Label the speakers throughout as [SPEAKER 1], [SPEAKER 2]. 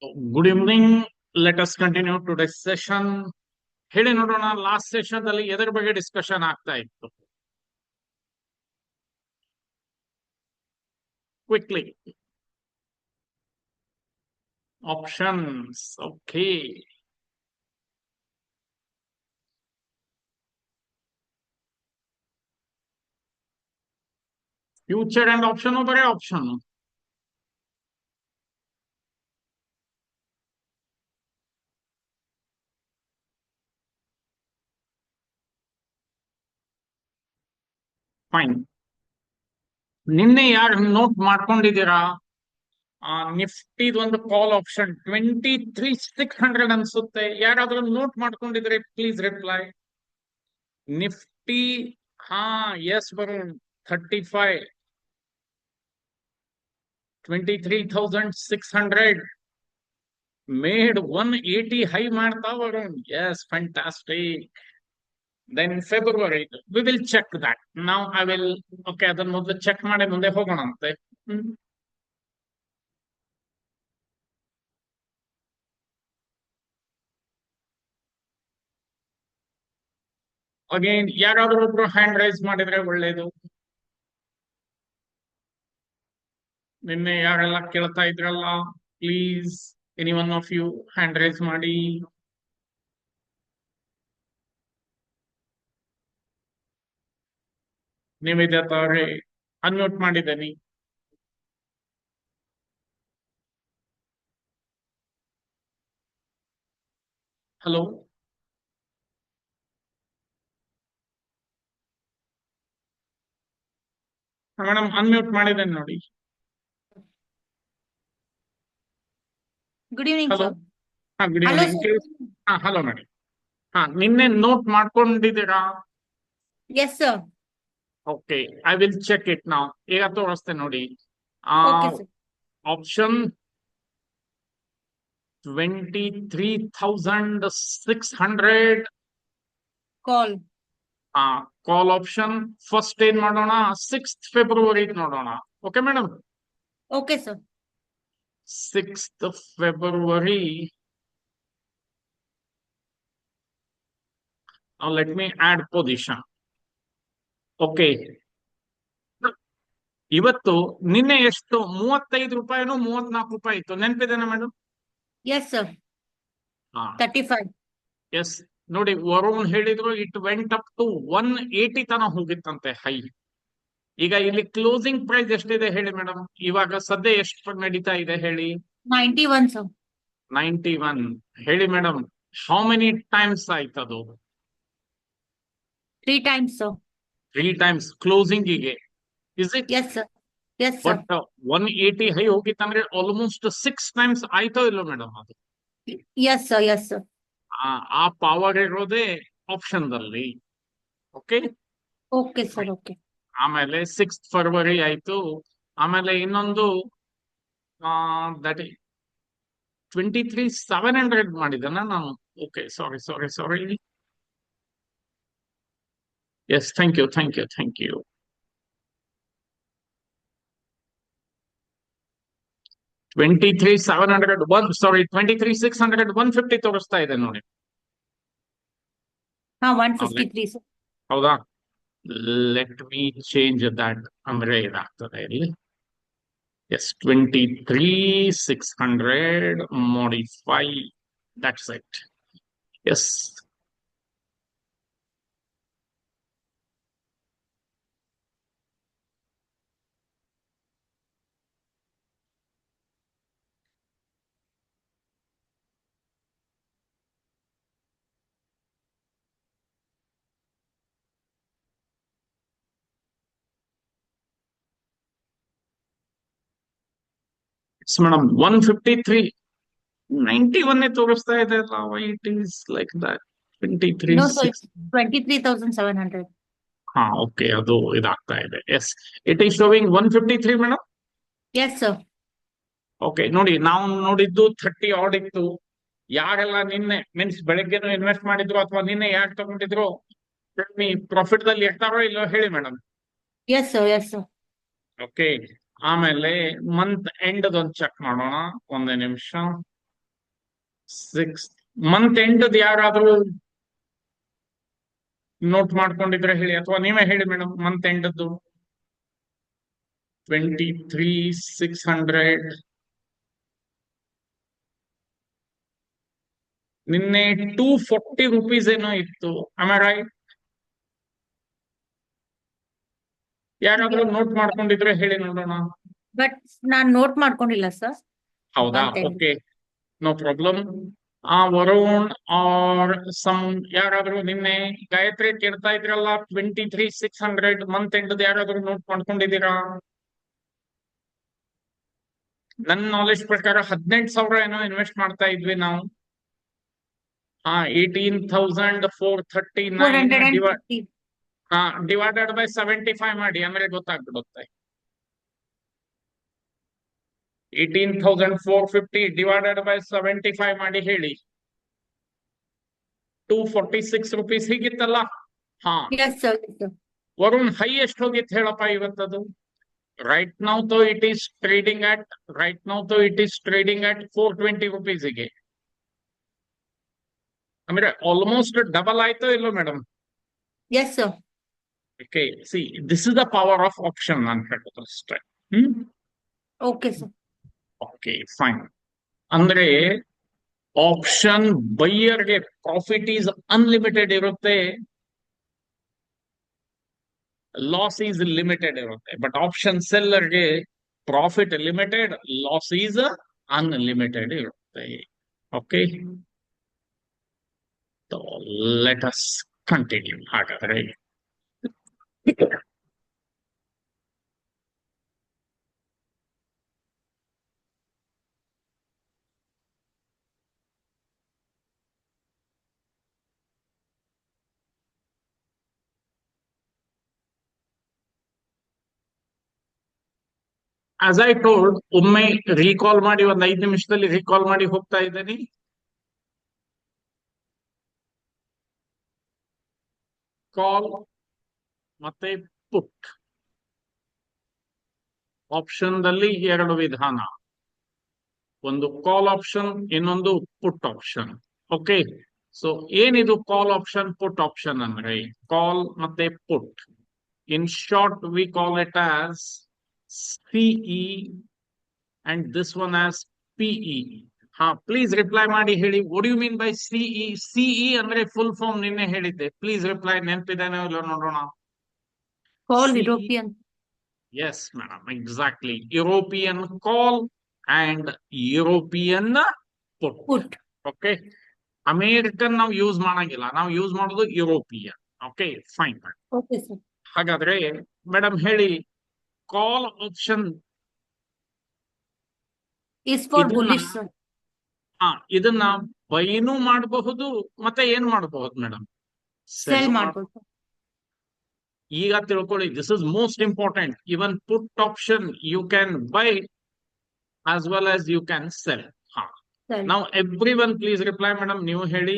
[SPEAKER 1] Good evening. Let us continue today's session. ಹೇಳಿ ನೋಡೋಣ, last session ಅಲ್ಲಿ ಎದರ ಬಗ್ಗೆ ಡಿಸ್ಕಷನ್ ಆಗ್ತಾ ಇತ್ತು? Quickly. Options. Okay. Future and option ಬರೀ ಆಪ್ಷನ್. ಫೈನ್. ನಿನ್ನೆ ಯಾರು ನೋಟ್ ಮಾಡ್ಕೊಂಡಿದ್ದೀರಾ? ನಿಫ್ಟಿ ಒಂದು ಕಾಲ್ ಆಪ್ಷನ್ 23,600 ಅನ್ಸುತ್ತೆ. ಯಾರಾದ್ರೂ ನೋಟ್ ಮಾಡ್ಕೊಂಡಿದ್ರೆ ಪ್ಲೀಸ್ ರಿಪ್ಲೈ. ನಿಫ್ಟಿ. ಹಾ, ಎಸ್ ಬರುಣ್. 35 23,600 made 180 high ಮಾಡ್ತಾ Varun. Yes, fantastic. Then February, we will check that. Now I will, okay, ಅದನ್ನ ಮೊದಲು ಚೆಕ್ ಮಾಡಿ ಮುಂದೆ ಹೋಗೋಣ ಅಂತೆ. ಅಗೇನ್ ಯಾರಾದ್ರೂ ಒಬ್ರು ಹ್ಯಾಂಡ್ ರೈಸ್ ಮಾಡಿದ್ರೆ ಒಳ್ಳೇದು. ನಿನ್ನೆ ಯಾರೆಲ್ಲ ಕೇಳ್ತಾ ಇದ್ರಲ್ಲ, please any one of you hand raise ಮಾಡಿ. ನಿವೇದಿತ ಅವರೇ, ಅನ್ಮ್ಯೂಟ್ ಮಾಡಿದ್ದೇನೆ. ಹಲೋ. ಮೇಡಮ್ ಅನ್ಮ್ಯೂಟ್ ಮಾಡಿದ್ದೇನೆ ನೋಡಿ.
[SPEAKER 2] Good evening
[SPEAKER 1] hello.
[SPEAKER 2] ಸರ್.
[SPEAKER 1] ಹಾ, ಗುಡ್
[SPEAKER 2] ಹಲೋ
[SPEAKER 1] ಈವ್ನಿಂಗ್.
[SPEAKER 2] ಸರ್.
[SPEAKER 1] ಹಾ, ಹಲೋ ಮಾಡಿ. ಹಾ, ನಿನ್ನೆ ನೋಟ್ ಮಾಡ್ಕೊಂಡಿದ್ದೀರಾ?
[SPEAKER 2] Yes sir.
[SPEAKER 1] Okay, I will check it ನಾವು. ಈಗ ತೋರಿಸ್ತೆ ನೋಡಿ.
[SPEAKER 2] Okay sir.
[SPEAKER 1] Option 23,600
[SPEAKER 2] call.
[SPEAKER 1] Call option. First ಏನ್ ಮಾಡೋಣ, 6th ಫೆಬ್ರವರಿ ನೋಡೋಣ. Okay madam.
[SPEAKER 2] Okay sir.
[SPEAKER 1] 6th February. Let me add position. Okay. ಇವತ್ತು ನಿನ್ನೆ ಎಷ್ಟು, 35 ರೂಪಾಯಿನೋ 34 ರೂಪಾಯಿ ಇತ್ತು, ನೆನಪಿದೇನಾ ಮೇಡಮ್?
[SPEAKER 2] Yes sir.
[SPEAKER 1] ಹಾ,
[SPEAKER 2] 35.
[SPEAKER 1] ಎಸ್. ನೋಡಿ, ವರುಣ್ ಹೇಳಿದ್ರು ಇಟ್ ವೆಂಟ್ ಅಪ್ ಟು 180 ತನ ಹೋಗಿತ್ತಂತೆ ಹೈ. ಈಗ ಇಲ್ಲಿ ಕ್ಲೋಸಿಂಗ್ ಪ್ರೈಸ್ ಎಷ್ಟಿದೆ ಹೇಳಿ ಮೇಡಮ್? ಇವಾಗ ಸದ್ಯ ಎಷ್ಟು ನಡೀತಾ ಇದೆ ಹೇಳಿ?
[SPEAKER 2] 91 ಸರ್.
[SPEAKER 1] 91. ಹೇಳಿ ಮೇಡಮ್, ಹೌ ಮೆನಿ ಟೈಮ್ಸ್ ಆಯ್ತದು?
[SPEAKER 2] 3 times ಸರ್.
[SPEAKER 1] 3 ಟೈಮ್ಸ್ ಕ್ಲೋಸಿಂಗಿಗೆ. Is it?
[SPEAKER 2] Yes sir. Yes sir.
[SPEAKER 1] But 180 high ಹೋಗಿತ್ತಂದ್ರೆ ಆಲ್ಮೋಸ್ಟ್ 6 ಟೈಮ್ಸ್ ಆಯ್ತೋ ಇಲ್ಲೋ ಮೇಡಮ್ ಅದು?
[SPEAKER 2] Yes sir. Yes sir.
[SPEAKER 1] ಆ ಪವರ್ ಇರೋದೇ ಆಪ್ಷನ್ ದಲ್ಲಿ. ಓಕೆ.
[SPEAKER 2] Okay sir. ಓಕೆ.
[SPEAKER 1] ಆಮೇಲೆ 6th ಫೆಬ್ರವರಿ ಆಯ್ತು. ಆಮೇಲೆ ಇನ್ನೊಂದು ದಟ್ 23,700 ಮಾಡಿದನ ನಾನು. Okay, sorry sorry sorry. Yes, thank you thank you thank you. 23,700 sorry 23,600 150 ತೋರಿಸ್ತಾ ಇದೆ ನೋಡಿ.
[SPEAKER 2] ಹಾ, 153 ಸರ್.
[SPEAKER 1] ಹೌದಾ? Let me change that. ಅಂದ್ರೆ ಇದಾಗ್ತದೆ ಇಲ್ಲಿ. Yes, 23,600 modify. That's it. Yes. It's madam 153. 91 ತೋರಿಸ್ತಾ ಇದೆ ಅಲ್ಲ. Why it is like that? 23
[SPEAKER 2] no sir,
[SPEAKER 1] 6.
[SPEAKER 2] 23,700.
[SPEAKER 1] ಹಾ, ಓಕೆ, ಅದು ಇದಾಗ್ತಾ ಇದೆ. Yes, it is showing 153 madam.
[SPEAKER 2] Yes sir.
[SPEAKER 1] Okay, ನೋಡಿ, ನಾವು ನೋಡಿದ್ದು 30 ಆಡ್ ಇತ್ತು. ಯಾರೆಲ್ಲ ನಿನ್ನೆ ಮೀನ್ಸ್ ಬೆಳಗ್ಗೆನೂ ಇನ್ವೆಸ್ಟ್ ಮಾಡಿದ್ರು ಅಥವಾ ನಿನ್ನೆ ಯಾರು ತಗೊಂಡಿದ್ರು ಪ್ರಾಫಿಟ್ ದಲ್ಲಿ ಇರ್ತಾರೋ ಇಲ್ಲೋ ಹೇಳಿ madam?
[SPEAKER 2] Yes sir. Yes sir.
[SPEAKER 1] Okay. ಆಮೇಲೆ ಮಂತ್ ಎಂಡ್ ಒಂದು ಚೆಕ್ ಮಾಡೋಣ, ಒಂದೇ ನಿಮಿಷ. 6 ಮಂತ್ ಎಂಡ್ ಯಾರಾದ್ರೂ ನೋಟ್ ಮಾಡ್ಕೊಂಡಿದ್ರೆ ಹೇಳಿ, ಅಥವಾ ನೀವೇ ಹೇಳಿ ಮೇಡಮ್. ಮಂತ್ ಎಂಡದ್ದು 23,600. ನಿನ್ನೆ 240 rupees ಏನೋ ಇತ್ತು. am I right? ಯಾರಾದ್ರೂ ನೋಟ್ ಮಾಡ್ಕೊಂಡಿದ್ರೆ ಹೇಳಿ ನೋಡೋಣ.
[SPEAKER 2] ಬಟ್ ನಾನ್ ನೋಟ್ ಮಾಡ್ಕೊಂಡಿಲ್ಲ ಸರ್.
[SPEAKER 1] ಹೌದಾ?
[SPEAKER 2] Month end.
[SPEAKER 1] ಓಕೆ, no problem. Varun or some ಯಾರಾದ್ರೂ ನಿನ್ನೆ ಗಾಯತ್ರಿ ಕೇಳ್ತಾ ಇದ್ರಲ್ಲ 23,600 ಮಂತ್ ಎಂಡ್ ಯಾರಾದ್ರೂ ನೋಟ್ ಮಾಡ್ಕೊಂಡಿದ್ದೀರಾ? ನನ್ನ ನಾಲೆಜ್ ಪ್ರಕಾರ 18,000 ಏನೋ ಇನ್ವೆಸ್ಟ್ ಮಾಡ್ತಾ ಇದ್ವಿ ನಾವು. 18,439
[SPEAKER 2] 450.
[SPEAKER 1] ಡಿವೈಡೆಡ್ ಬೈ 75 ಮಾಡಿ, ಅಂದ್ರೆ ಗೊತ್ತಾಗ್ಬಿಡುತ್ತೆ. 18,450 ಡಿವೈಡೆಡ್ ಬೈ 75 ಮಾಡಿ ಹೇಳಿ. 246 rupees ಹೀಗಿತ್ತಲ್ಲ.
[SPEAKER 2] Yes, sir. Yes, sir.
[SPEAKER 1] Varun, high ಎಷ್ಟು ಹೋಗಿತ್ತು ಹೇಳಪ್ಪ ಇವತ್ತದು? Right now it is trading at 420 rupees ಗೆ. ಅಂದ್ರೆ ಆಲ್ಮೋಸ್ಟ್ ಡಬಲ್ ಆಯ್ತು ಇಲ್ಲೋ madam?
[SPEAKER 2] Yes, sir.
[SPEAKER 1] Okay, see this is the power of option ನಾನು ಹೇಳೋದು ಅಷ್ಟೇ.
[SPEAKER 2] Okay, sir.
[SPEAKER 1] Okay, fine. ಅಂದ್ರೆ ಆಪ್ಷನ್ ಬೈಯರ್ಗೆ ಪ್ರಾಫಿಟ್ ಈಸ್ ಅನ್ಲಿಮಿಟೆಡ್ ಇರುತ್ತೆ, ಲಾಸ್ ಈಸ್ ಲಿಮಿಟೆಡ್ ಇರುತ್ತೆ. ಬಟ್ ಆಪ್ಷನ್ ಸೆಲ್ಲರ್ಗೆ profit limited, loss is unlimited ಇರುತ್ತೆ. ಓಕೆ, ಲೆಟ್ ಅಸ್ ಕಂಟಿನ್ಯೂ ಹಾಗಾದ್ರೆ. ಆಸ್ ಐ ಟೋಲ್ಡ್, ಒಮ್ಮೆ ರೀಕಾಲ್ ಮಾಡಿ, ಒಂದ್ 5 ನಿಮಿಷದಲ್ಲಿ ರೀಕಾಲ್ ಮಾಡಿ ಹೋಗ್ತಾ ಇದ್ದೀನಿ. ಕಾಲ್ ಮತ್ತೆ ಪುಟ್ ಆಪ್ಷನ್ ದಲ್ಲಿ 2 ವಿಧಾನ, ಒಂದು ಕಾಲ್ ಆಪ್ಷನ್, ಇನ್ನೊಂದು ಪುಟ್ ಆಪ್ಷನ್. ಓಕೆ, ಸೊ ಏನಿದು ಕಾಲ್ ಆಪ್ಷನ್, ಪುಟ್ ಆಪ್ಷನ್ ಅಂದ್ರೆ? ಕಾಲ್ ಮತ್ತೆ put, in short we call it as CE and this one as PE. Please reply ಮಾಡಿ ಹೇಳಿ, what you mean by CE? CE ಅಂದ್ರೆ ಫುಲ್ ಫಾರ್ಮ್ ನಿನ್ನೆ ಹೇಳಿದ್ದೆ. ಪ್ಲೀಸ್ ರಿಪ್ಲೈ, ನೆನಪಿದೇನೋ ಇಲ್ಲ ನೋಡೋಣ.
[SPEAKER 2] Call
[SPEAKER 1] CE.
[SPEAKER 2] European.
[SPEAKER 1] Yes, madam, exactly. European call and European put.
[SPEAKER 2] Put.
[SPEAKER 1] Okay. American ನಾವು use ಮಾಡಂಗಿಲ್ಲ, ನಾವು ಯೂಸ್ ಮಾಡೋದು European. Okay, fine.
[SPEAKER 2] Okay, sir.
[SPEAKER 1] ಹಾಗಾದ್ರೆ ಮೇಡಮ್ ಹೇಳಿ, ಕಾಲ್ ಆಪ್ಷನ್
[SPEAKER 2] Is for
[SPEAKER 1] ಇದನ್ನ-
[SPEAKER 2] bullish, sir.
[SPEAKER 1] ಇದನ್ನ ಬೈನು ಮಾಡಬಹುದು, ಮತ್ತೆ ಏನ್ ಮಾಡಬಹುದು ಮೇಡಮ್?
[SPEAKER 2] Sell ಮಾಡ್ಬೋದು, sir.
[SPEAKER 1] ಈಗ ತಿಳ್ಕೊಳ್ಳಿ, this is most important. Even put option you can buy as well as you can sell.
[SPEAKER 2] Sell.
[SPEAKER 1] ನಾವು every one please reply madam, ನೀವು ಹೇಳಿ.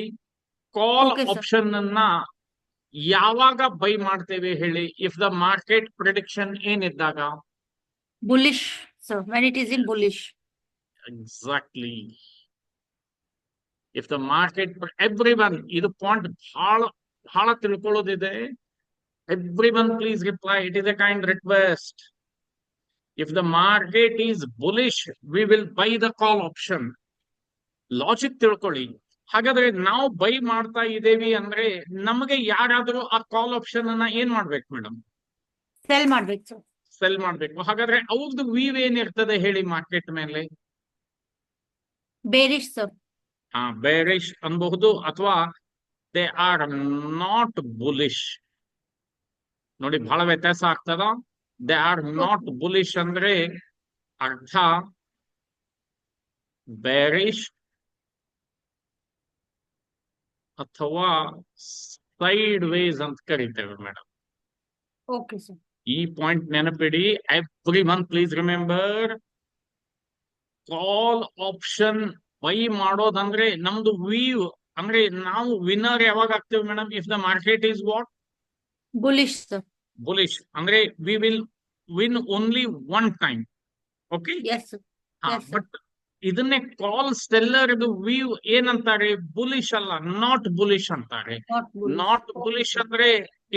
[SPEAKER 1] ಕಾಲ್
[SPEAKER 2] Okay, sir.
[SPEAKER 1] ಆಪ್ಷನ್ ಅನ್ನ ಯಾವಾಗ ಬೈ ಮಾಡ್ತೇವೆ ಹೇಳಿ? ಇಫ್ ದ ಮಾರ್ಕೆಟ್ ಪ್ರಿಡಿಕ್ಷನ್ ಏನಿದ್ದಾಗ?
[SPEAKER 2] Bullish, sir. When it is in bullish.
[SPEAKER 1] Exactly. If the market, everyone, ಇದು point ಬಹಳ ಬಹಳ ತಿಳ್ಕೊಳ್ಳೋದಿದೆ. Every one please reply, it is a kind request. If the market is bullish, we will buy the call option. Logic ತಿಳ್ಕೊಳ್ಳಿ. ಹಾಗಾದ್ರೆ ನಾವು by ಮಾಡ್ತಾ ಇದ್ದೇವಿ ಅಂದ್ರೆ ನಮಗೆ ಯಾರಾದ್ರೂ ಆ ಕಾಲ್ ಆಪ್ಷನ್ ಅನ್ನ ಏನ್ ಮಾಡ್ಬೇಕು ಮೇಡಮ್?
[SPEAKER 2] Sell ಮಾಡ್ಬೇಕು, sir.
[SPEAKER 1] ಸೆಲ್ ಮಾಡ್ಬೇಕು. ಹಾಗಾದ್ರೆ ಅವ್ರದ್ದು ವೀವ್ ಏನಿರ್ತದೆ ಹೇಳಿ ಮಾರ್ಕೆಟ್ ಮೇಲೆ?
[SPEAKER 2] Bearish, sir.
[SPEAKER 1] ಬೇರಿಶ್ ಅನ್ಬಹುದು, ಅಥವಾ ದೇ ಆರ್ ನಾಟ್ ಬುಲಿಶ್. ನೋಡಿ, ಬಹಳ ವ್ಯತ್ಯಾಸ ಆಗ್ತದ. ದೇ ಆರ್ ನಾಟ್ ಬುಲಿಶ್ ಅಂದ್ರೆ ಅರ್ಥ ಬೇರಿಶ್ ಅಥವಾ ಸೈಡ್ ವೇಸ್ ಅಂತ ಕರಿತೇವೆ ಮೇಡಮ್.
[SPEAKER 2] Okay, sir.
[SPEAKER 1] ಈ ಪಾಯಿಂಟ್ ನೆನಪಿಡಿ. Every one please remember, call option buy ಮಾಡೋದಂದ್ರೆ ನಮ್ದು ವೀವ್, ಅಂದ್ರೆ ನಾವು ವಿನ್ನರ್ ಯಾವಾಗ ಆಗ್ತೇವೆ madam? If the market is what?
[SPEAKER 2] Bullish, sir.
[SPEAKER 1] Bullish. ಅಂದ್ರೆ we will win only one time. Okay,
[SPEAKER 2] Yes, sir. Yes, sir.
[SPEAKER 1] But ಇದನ್ನೇ call seller view ಏನಂತಾರೆ, bullish ಅಲ್ಲ, ನಾಟ್ ಬುಲಿಶ್ ಅಂತಾರೆ.
[SPEAKER 2] Not bullish.
[SPEAKER 1] ನಾಟ್ ಬುಲಿಶ್ ಅಂದ್ರೆ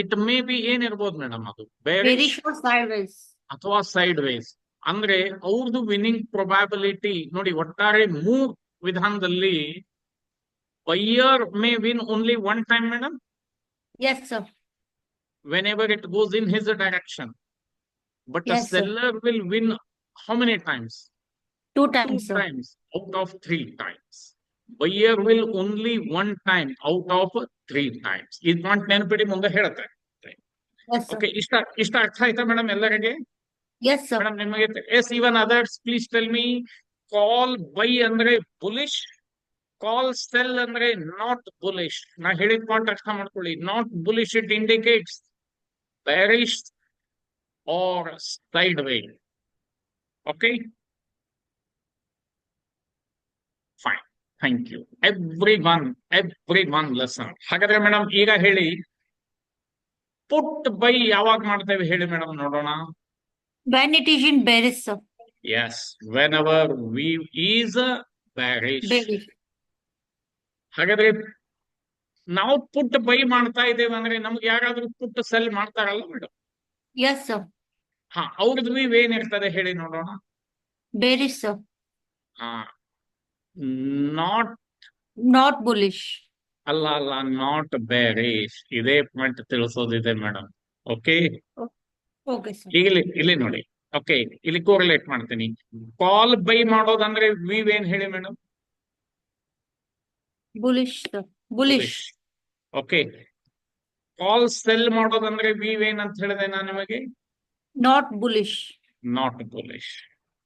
[SPEAKER 1] it may be ಏನಿರ್ಬೋದು madam, ಅದು
[SPEAKER 2] Bearish or sideways.
[SPEAKER 1] ಅಥವಾ side ways. ಅಂದ್ರೆ ಅವ್ರದ್ದು ವಿನ್ನಿಂಗ್ ಪ್ರೊಬ್ಯಾಬಿಲಿಟಿ ನೋಡಿ, ಒಟ್ಟಾರೆ ಮೂವ್ ವಿಧಾನದಲ್ಲಿ buyer May win only one time madam,
[SPEAKER 2] Yes, sir.
[SPEAKER 1] whenever it goes in his direction. But a
[SPEAKER 2] Yes, sir.
[SPEAKER 1] seller will win how many times?
[SPEAKER 2] 2
[SPEAKER 1] Two
[SPEAKER 2] times, sir.
[SPEAKER 1] times out of 3 times. Buyer will only 1 time out of 3 times. This point ನೆನಪಿಡಿ, ಮುಂದೆ ಹೇಳುತ್ತೆ.
[SPEAKER 2] Yes, sir.
[SPEAKER 1] Okay, ಇಷ್ಟ ಅರ್ಥ ಆಯ್ತಾ madam ಎಲ್ಲರಿಗೆ?
[SPEAKER 2] Yes, sir.
[SPEAKER 1] Madam ನಿಮಗೆ yes, even others please tell me. Call buy ಅಂದ್ರೆ bullish, call sell ಅಂದ್ರೆ ನಾಟ್ ಬುಲಿಶ್. ನಾ ಹೇಳಿದ ಪಾಯಿಂಟ್ ಅರ್ಥ ಮಾಡ್ಕೊಳ್ಳಿ. Not bullish it indicates bearish or sideways. Okay, fine, thank you everyone listen. ಹಾಗಾದ್ರೆ madam ಈಗ ಹೇಳಿ, ಪುಟ್ ಬೈ ಯಾವಾಗ ಮಾಡ್ತೇವೆ ಹೇಳಿ ಮೇಡಮ್, ನೋಡೋಣ.
[SPEAKER 2] When it is in bearish, sir.
[SPEAKER 1] Yes, whenever we is bearish.
[SPEAKER 2] Bearish.
[SPEAKER 1] ಹಾಗಾದ್ರೆ ನಾವು ಪುಟ್ ಬೈ ಮಾಡ್ತಾ ಇದ್ದೇವೆ ಅಂದ್ರೆ ನಮ್ಗೆ ಯಾರಾದ್ರೂ ಪುಟ್ ಸೆಲ್ ಮಾಡ್ತಾರಲ್ಲ ಮೇಡಮ್?
[SPEAKER 2] Yes, sir.
[SPEAKER 1] ಹಾ, ಅವ್ರದ್ದು ವ್ಯೂ ಏನಿರ್ತದೆ ಹೇಳಿ ನೋಡೋಣ.
[SPEAKER 2] Bearish, sir.
[SPEAKER 1] ಹಾ, ನಾಟ್
[SPEAKER 2] Not bullish.
[SPEAKER 1] ಅಲ್ಲ, ನಾಟ್ bearish. ಇದೇ ಪಾಯಿಂಟ್ ತಿಳಿಸೋದಿದೆ ಮೇಡಮ್. Okay,
[SPEAKER 2] Okay, sir.
[SPEAKER 1] ಇಲ್ಲಿ ನೋಡಿ. ಓಕೆ, ಇಲ್ಲಿ ಕೋರಿಲೇಟ್ ಮಾಡ್ತೀನಿ. ಕಾಲ್ ಬೈ ಮಾಡೋದಂದ್ರೆ ವ್ಯೂ ಏನ್ ಹೇಳಿ madam?
[SPEAKER 2] Bullish, sir. Bullish.
[SPEAKER 1] Okay, call sell ಮಾಡೋದಂದ್ರೆ ವ್ಯೂ ಏನ್ ಅಂತ ಹೇಳಿದೆ ನಾನು ನಿಮಗೆ?
[SPEAKER 2] Not bullish.
[SPEAKER 1] Not bullish.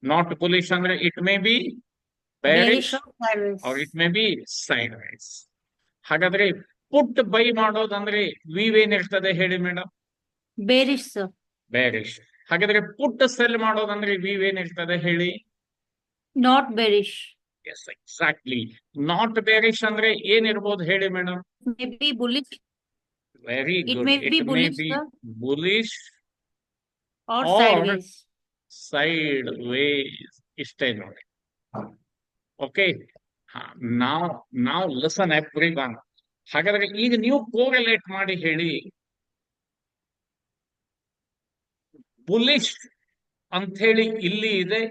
[SPEAKER 1] Not bullish ಅಂದ್ರೆ it may be
[SPEAKER 2] Bearish
[SPEAKER 1] bearish
[SPEAKER 2] or sideways.
[SPEAKER 1] or it may be sideways. ಹಾಗಾದ್ರೆ ಪುಟ್ ಬೈ ಮಾಡೋದಂದ್ರೆ ವ್ಯೂ ಏನಿರ್ತದೆ ಹೇಳಿ ಮೇಡಮ್?
[SPEAKER 2] Bearish, sir.
[SPEAKER 1] bearish. ಹಾಗಾದ್ರೆ ಪುಟ್ ಸೆಲ್ ಮಾಡೋದಂದ್ರೆ ವ್ಯೂ ಏನಿರ್ತದೆ ಹೇಳಿ?
[SPEAKER 2] Not bearish.
[SPEAKER 1] Yes, exactly. Not bearish ಅಂದ್ರೆ ಏನಿರ್ಬೋದು ಹೇಳಿ ಮೇಡಮ್?
[SPEAKER 2] Maybe bullish
[SPEAKER 1] very
[SPEAKER 2] It
[SPEAKER 1] good.
[SPEAKER 2] may be
[SPEAKER 1] it may
[SPEAKER 2] bullish,
[SPEAKER 1] be
[SPEAKER 2] sir.
[SPEAKER 1] Bullish
[SPEAKER 2] or
[SPEAKER 1] Or-
[SPEAKER 2] sideways.
[SPEAKER 1] Sideways. ಇಷ್ಟೇ ನೋಡಿ. ಓಕೆ, ನಾವು ಲಿಸನ್ ಎವ್ರಿವನ್. ಹಾಗಾದ್ರೆ ಈಗ ನೀವು ಕೋರಿಲೇಟ್ ಮಾಡಿ ಹೇಳಿ, ಬುಲಿಶ್ ಅಂತ ಹೇಳಿ ಇಲ್ಲಿ ಇದೆ,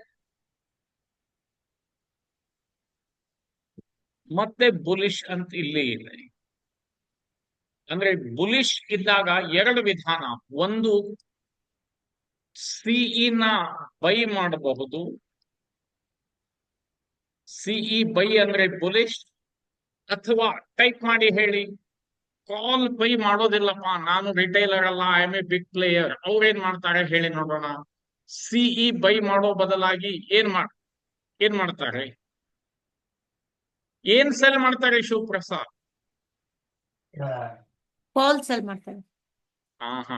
[SPEAKER 1] ಮತ್ತೆ ಬುಲಿಶ್ ಅಂತ ಇಲ್ಲಿ ಇದೆ. ಅಂದ್ರೆ ಬುಲಿಶ್ ಇದ್ದಾಗ ಎರಡು ವಿಧಾನ. ಒಂದು, ಸಿಇ ನ ಬೈ ಮಾಡಬಹುದು. ಸಿಇ ಬೈ ಅಂದ್ರೆ ಬುಲಿಶ್. ಅಥವಾ ಟೈಪ್ ಮಾಡಿ ಹೇಳಿ, ಕಾಲ್ ಬೈ ಮಾಡೋದಿಲ್ಲಪ್ಪ, ನಾನು ರಿಟೈಲರ್ ಅಲ್ಲ, I am a big player. ಅವ್ರೇನ್ ಮಾಡ್ತಾರೆ ಹೇಳಿ ನೋಡೋಣ? ಸಿಇ ಬೈ ಮಾಡೋ ಬದಲಾಗಿ ಏನ್ ಮಾಡ್ತಾರೆ? ಏನ್ ಸೆಲ್ ಮಾಡ್ತಾರೆ ಶಿವಪ್ರಸಾದ್?
[SPEAKER 2] Call sell ಮಾಡ್ತಾರೆ.
[SPEAKER 1] ಹಾ,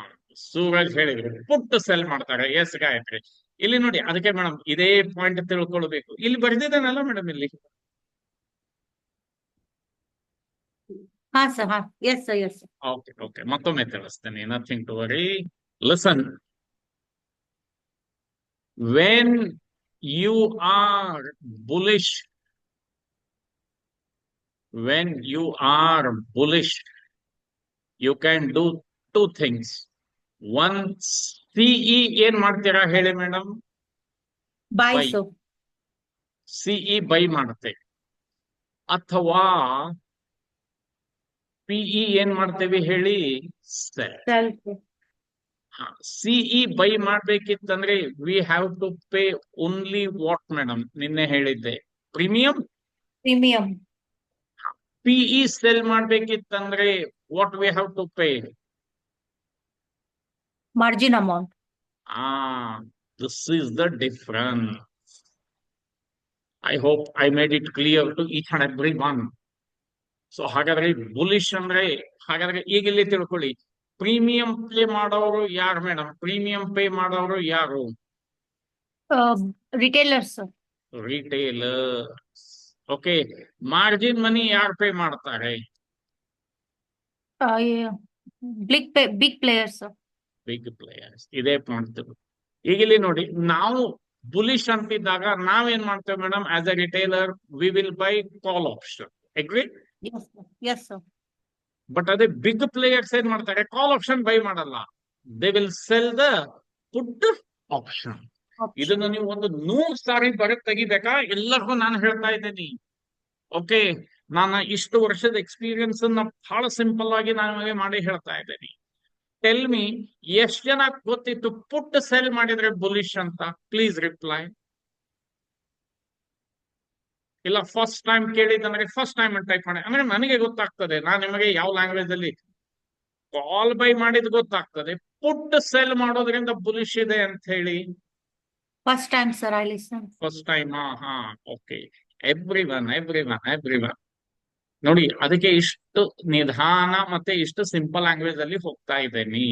[SPEAKER 1] ಸೂರಜ್ ಹೇಳಿದ್ರು ಪುಟ್ ಸೆಲ್ ಮಾಡ್ತಾರೆ. ಎಸ್ ಗಾಯತ್ರಿ, ಇಲ್ಲಿ ನೋಡಿ. ಅದಕ್ಕೆ ಮೇಡಮ್ ಇದೇ ಪಾಯಿಂಟ್ ತಿಳ್ಕೊಳ್ಬೇಕು. ಇಲ್ಲಿ ಬರ್ದಿದ್ದಾನಲ್ಲ ಮೇಡಮ್ ಇಲ್ಲಿ.
[SPEAKER 2] ಹಾ ಸರ್, ಹಾ. Yes, sir. Yes, sir.
[SPEAKER 1] Okay, ಮತ್ತೊಮ್ಮೆ ತಿಳಿಸ್ತೇನೆ. Nothing to worry. Listen, when you are bullish, you can do 2 things. One, CE ಏನ್ ಮಾಡ್ತೀರಾ ಹೇಳಿ madam?
[SPEAKER 2] Buy,
[SPEAKER 1] Buy.
[SPEAKER 2] sir.
[SPEAKER 1] CE buy ಮಾಡ್ತೇವೆ. ಅಥವಾ ಪಿಇ ಏನ್ ಮಾಡ್ತೇವೆ ಹೇಳಿ? Sell.
[SPEAKER 2] Sell, sir.
[SPEAKER 1] CE buy ಮಾಡ್ಬೇಕಿತ್ತಂದ್ರೆ we have to pay only what madam? ನಿನ್ನೆ ಹೇಳಿದ್ದೆ, ಪ್ರೀಮಿಯಂ.
[SPEAKER 2] Premium.
[SPEAKER 1] ಪಿಇ ಸೆಲ್ ಮಾಡ್ಬೇಕಿತ್ತಂದ್ರೆ what we have to pay?
[SPEAKER 2] Margin amount.
[SPEAKER 1] This is the difference. I hope I made it clear to each and every one. So ಹಾಗಾದ್ರೆ bullish ಅಂದ್ರೆ, ಹಾಗಾದ್ರೆ ಈಗ ಇಲ್ಲಿ ತಿಳ್ಕೊಳ್ಳಿ, premium pay ಮಾಡೋರು ಯಾರು ಮೇಡಮ್? ಪ್ರೀಮಿಯಂ ಪೇ ಮಾಡೋರು ಯಾರು?
[SPEAKER 2] Retailers, sir.
[SPEAKER 1] Retailers. Okay, margin money ಯಾರು ಪೇ ಮಾಡ್ತಾರೆ?
[SPEAKER 2] Yeah. Big players, sir.
[SPEAKER 1] Big players. ಇದೇ ಪಾಯಿಂಟ್. ಈಗ ಇಲ್ಲಿ ನೋಡಿ, ನಾವು ಬುಲಿಶ್ ಅಂತಿದ್ದಾಗ ನಾವೇನ್ ಮಾಡ್ತೇವೆ madam, as a retailer we will buy call option. Agree?
[SPEAKER 2] Yes, sir. Yes, sir.
[SPEAKER 1] But ಅದೇ ಬಿಗ್ ಪ್ಲೇಯರ್ಸ್ ಏನ್ ಮಾಡ್ತಾರೆ, ಕಾಲ್ ಆಪ್ಷನ್ ಬೈ ಮಾಡಲ್ಲ, they will sell the put option.
[SPEAKER 2] Option.
[SPEAKER 1] ಇದನ್ನು ನೀವು ಒಂದು 100 ಸಾರಿ ಬರಕ್ ತೆಗಿಬೇಕಾ? ಎಲ್ಲರಿಗೂ ನಾನು ಹೇಳ್ತಾ ಇದ್ದೀನಿ. ಓಕೆ, ನಾನು ಇಷ್ಟು ವರ್ಷದ ಎಕ್ಸ್ಪೀರಿಯನ್ಸ್ ಬಹಳ ಸಿಂಪಲ್ ಆಗಿ ನಾನು ಮಾಡಿ ಹೇಳ್ತಾ ಇದ್ದೀನಿ. ಟೆಲ್ ಮಿ, ಎಷ್ಟು ಜನ ಗೊತ್ತಿತ್ತು ಪುಟ್ ಸೆಲ್ ಮಾಡಿದ್ರೆ ಬುಲಿಶ್ ಅಂತ? Please reply. ಇಲ್ಲ ಫಸ್ಟ್ ಟೈಮ್ ಕೇಳಿದ್ರೆ ಫಸ್ಟ್ ಟೈಮ್ ಟೈಪ್ ಮಾಡಿ, ಅಂದ್ರೆ ನನಗೆ ಗೊತ್ತಾಗ್ತದೆ. ನಾನು ನಿಮಗೆ ಯಾವ ಲ್ಯಾಂಗ್ವೇಜ್ ಅಲ್ಲಿ ಕಾಲ್ ಬೈ ಮಾಡಿದ್ ಗೊತ್ತಾಗ್ತದೆ, ಪುಟ್ ಸೆಲ್ ಮಾಡೋದ್ರಿಂದ ಬುಲಿಶ್ ಇದೆ ಅಂತ ಹೇಳಿ.
[SPEAKER 2] First time, sir, I listen.
[SPEAKER 1] First time? ಹಾ, ಓಕೆ. Every one. ನೋಡಿ, ಅದಕ್ಕೆ ಇಷ್ಟು ನಿಧಾನ ಮತ್ತೆ ಇಷ್ಟು ಸಿಂಪಲ್ ಲ್ಯಾಂಗ್ವೇಜ್ ಅಲ್ಲಿ ಹೋಗ್ತಾ ಇದ್ದೇನೆ.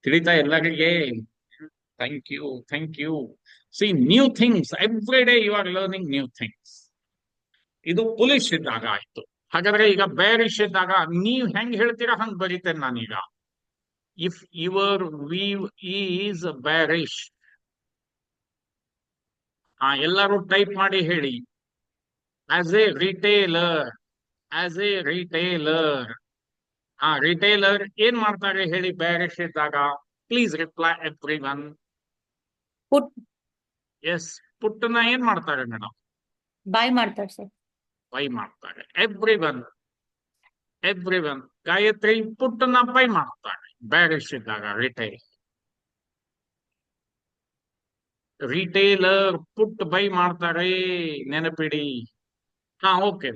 [SPEAKER 1] ತಿಳಿತಾ ಎಲ್ಲರಿಗೆ? Thank you. See, new things every day you are learning new things. ಇದು ಬುಲಿಶ್ ಇದ್ದಾಗ ಆಯ್ತು. ಹಾಗಾದ್ರೆ ಈಗ ಬೇರಿಶ್ ಇದ್ದಾಗ ನೀವ್ ಹೆಂಗ್ ಹೇಳ್ತೀರಾ ಹಂಗ್ ಬರೀತೇನೆ ನಾನೀಗ. If your view is bearish, ಎಲ್ಲರೂ ಟೈಪ್ ಮಾಡಿ ಹೇಳಿ. ಆಸ್ ಎ ರಿಟೇಲರ್, ರಿಟೇಲರ್ ಏನ್ ಮಾಡ್ತಾರೆ ಹೇಳಿ ಬೇರಿಶ್ ಇದ್ದಾಗ? Please reply everyone.
[SPEAKER 2] Put.
[SPEAKER 1] Yes, ಪುಟ್ಟನ ಏನ್ ಮಾಡ್ತಾರೆ ಮೇಡಮ್?
[SPEAKER 2] Buy ಮಾಡ್ತಾರೆ, sir.
[SPEAKER 1] ಬೈ ಮಾಡ್ತಾರೆ. Everyone. ಗಾಯತ್ರಿ ಪುಟ್ಟನ ಬೈ ಮಾಡ್ತಾರೆ ಬೇರಿಶ್ ಇದ್ದಾಗ. ರಿಟೇಲರ್ ಪುಟ್ ಬೈ ಮಾಡ್ತಾರೆ, ನೆನಪಿಡಿ. ಹಾ, ಓಕೆ.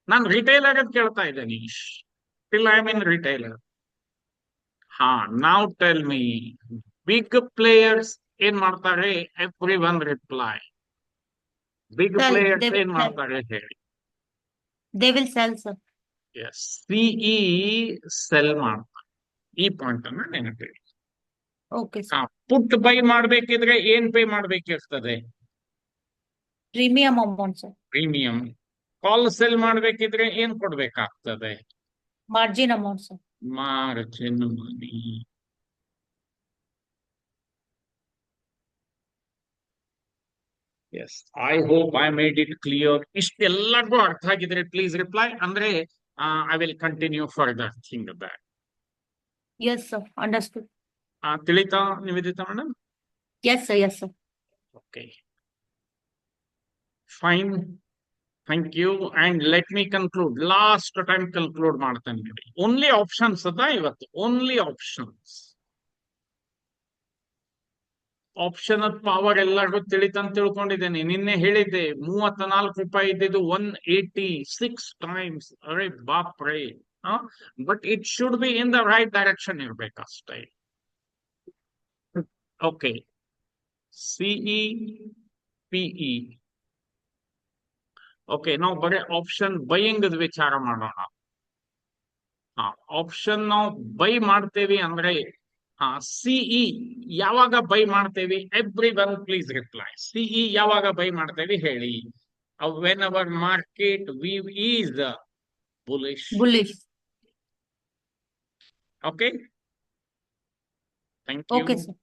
[SPEAKER 1] ನಾನು ರಿಟೇಲರ್ ಅಂತ ಕೇಳ್ತಾ ಇದ್ದೇನೆ. Still I mean retailer. ಹಾ, now tell me, big players ಏನ್ ಮಾಡ್ತಾರೆ? Everyone reply. Big
[SPEAKER 2] Sell.
[SPEAKER 1] Players
[SPEAKER 2] They will
[SPEAKER 1] ಏನ್
[SPEAKER 2] sell.
[SPEAKER 1] ಮಾಡ್ತಾರೆ ಹೇಳಿ?
[SPEAKER 2] They will sell, sir.
[SPEAKER 1] Yes, CE sell ಮಾಡ್ತಾರೆ. ಈ ಪಾಯಿಂಟ್ ಅನ್ನ ನೆನಪಿಡಿ.
[SPEAKER 2] Okay, sir.
[SPEAKER 1] ಪುಟ್ ಬೈ ಮಾಡ್ಬೇಕಿದ್ರೆ ಏನ್ ಪೇ ಮಾಡ್ಬೇಕಿರ್ತದೆ?
[SPEAKER 2] Premium amount, sir.
[SPEAKER 1] Premium. Call sell ಮಾಡ್ಬೇಕಿದ್ರೆ ಏನ್ ಕೊಡ್ಬೇಕಾಗ್ತದೆ?
[SPEAKER 2] Margin amount, sir.
[SPEAKER 1] Margin money. Yes, I hope I made it clear. ಇಷ್ಟೆಲ್ಲರಿಗೂ ಅರ್ಥ ಆಗಿದ್ರೆ ಪ್ಲೀಸ್ ರಿಪ್ಲೈ. ಅಂದ್ರೆ I will continue further thing that.
[SPEAKER 2] Yes, sir. Understood.
[SPEAKER 1] ತಿಳಿತಾ Niveditha madam?
[SPEAKER 2] Yes, sir. Yes, sir.
[SPEAKER 1] Okay, fine. Thank you. And let me conclude. Last time conclude ಮಾಡ್ತೇನೆ ನೋಡಿ. Only options ಅದ ಇವತ್ತು, only options. Option power ಎಲ್ಲರಿಗೂ ತಿಳಿತಂತ ತಿಳ್ಕೊಂಡಿದ್ದೇನೆ. ನಿನ್ನೆ ಹೇಳಿದ್ದೆ 34 ರೂಪಾಯಿ ಇದ್ದಿದ್ದು 186 ಟೈಮ್ಸ್. ಅರೆ ಬಾಪ್ ರೇ. But it should be in the right direction ಇರ್ಬೇಕಷ್ಟೇ. Okay, CE PE. ಓಕೆ, ನಾವು ಬರೀ ಆಪ್ಷನ್ ಬೈಯಿಂಗ್ ವಿಚಾರ ಮಾಡೋಣ. ಆಪ್ಷನ್ ನಾವು ಬೈ ಮಾಡ್ತೇವಿ ಅಂದ್ರೆ ಸಿಇ ಯಾವಾಗ ಬೈ ಮಾಡ್ತೇವಿ? Every one please reply. CE ಯಾವಾಗ ಬೈ ಮಾಡ್ತೇವಿ ಹೇಳಿ? When our market view is bullish.
[SPEAKER 2] Bullish.
[SPEAKER 1] Okay, thank you.
[SPEAKER 2] Okay, sir.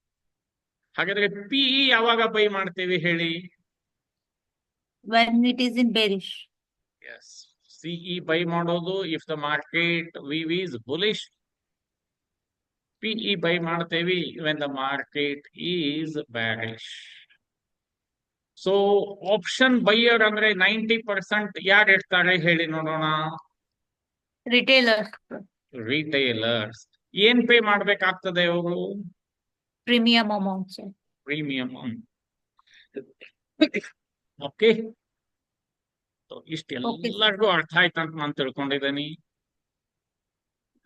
[SPEAKER 1] ಹಾಗಾದ್ರೆ ಪಿಇ ಯಾವಾಗ ಬೈ ಮಾಡ್ತೇವಿ ಹೇಳಿ?
[SPEAKER 2] When it is in bearish.
[SPEAKER 1] Yes, CE buy ಮಾಡೋದು if the market view is bullish. PE buy ಮಾಡ್ತೇವಿ when the market is bearish. So option buyer ಅಂದ್ರೆ 90% ಯಾರು ಇರ್ತಾರೆ ಹೇಳಿ ನೋಡೋಣ?
[SPEAKER 2] Retailer.
[SPEAKER 1] ರಿಟೇಲರ್ಸ್. ಏನ್ ಪೇ ಮಾಡ್ಬೇಕಾಗ್ತದೆ ಅವರು?
[SPEAKER 2] Premium amount, sir.
[SPEAKER 1] Premium. Okay, ಇಷ್ಟೆಲ್ಲರಿಗೂ ಅರ್ಥ ಆಯ್ತಂತ ನಾನು ತಿಳ್ಕೊಂಡಿದ್ದೀನಿ.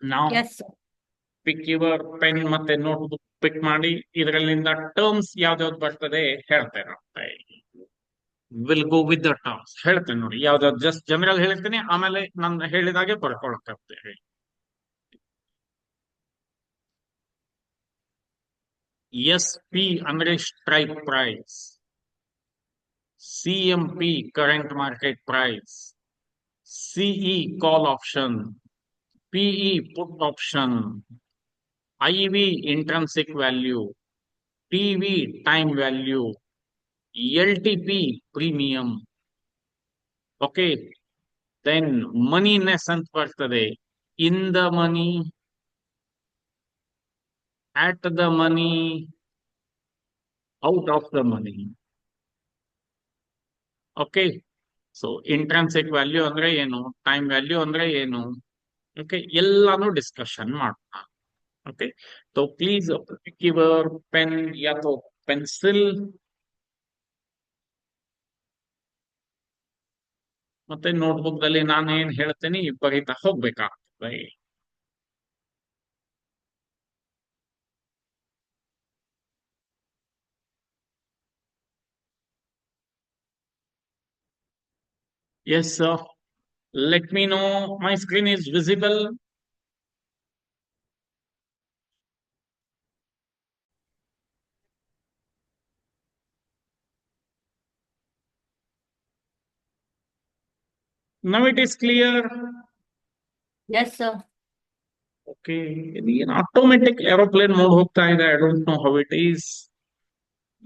[SPEAKER 1] ನಾವು
[SPEAKER 2] Yes, sir.
[SPEAKER 1] Pick your pen ಮತ್ತೆ ನೋಟ್ ಬುಕ್ ಪಿಕ್ ಮಾಡಿ ಇದರಲ್ಲಿಂದ ಟರ್ಮ್ಸ್ ಯಾವ್ದಾವ್ದು ಬರ್ತದೆ ಹೇಳ್ತೇನೆ. Will go with the terms. ಹೇಳ್ತೇನೆ ನೋಡಿ, ಯಾವ್ದಾವ್ದು ಜಸ್ಟ್ ಜನರಲ್ ಹೇಳ್ತೀನಿ, ಆಮೇಲೆ ನಾನು ಹೇಳಿದಾಗೆ ಬರ್ಕೊಳ್ತಾ ಹೋಗ್ತೇವೆ. ಎಸ್ ಪಿ ಅಂದ್ರೆ strike price, CMP current market price, CE call option, PE put option, IV intrinsic value, TV time value, LTP premium. Okay, then moneyness ಅಂತ ಬರ್ತದೆ. In the money, at the money, out of the money. Okay, so intrinsic value ಅಂದ್ರೆ ಏನು, time value ಅಂದ್ರೆ ಏನು, okay, ಎಲ್ಲಾನು discussion ಮಾಡೋಣ. Okay, so please your pen ಯಾ ತೋ ಪೆನ್ಸಿಲ್ ಮತ್ತೆ ನೋಟ್ಬುಕ್ ದಲ್ಲಿ ನಾನು ಏನ್ ಹೇಳ್ತೇನೆ ಬರೀತಾ ಹೋಗ್ಬೇಕಾಗ್ತದೆ. Yes, sir. Let me know my screen is visible. Now it is clear.
[SPEAKER 2] Yes, sir.
[SPEAKER 1] Okay, ಇದು ಏನು ಆಟೋಮೆಟಿಕ್ ಏರೋಪ್ಲೇನ್ ಮೋಡ್ ಹೋಗ್ತಾ ಇದೆ. I don't know how it is.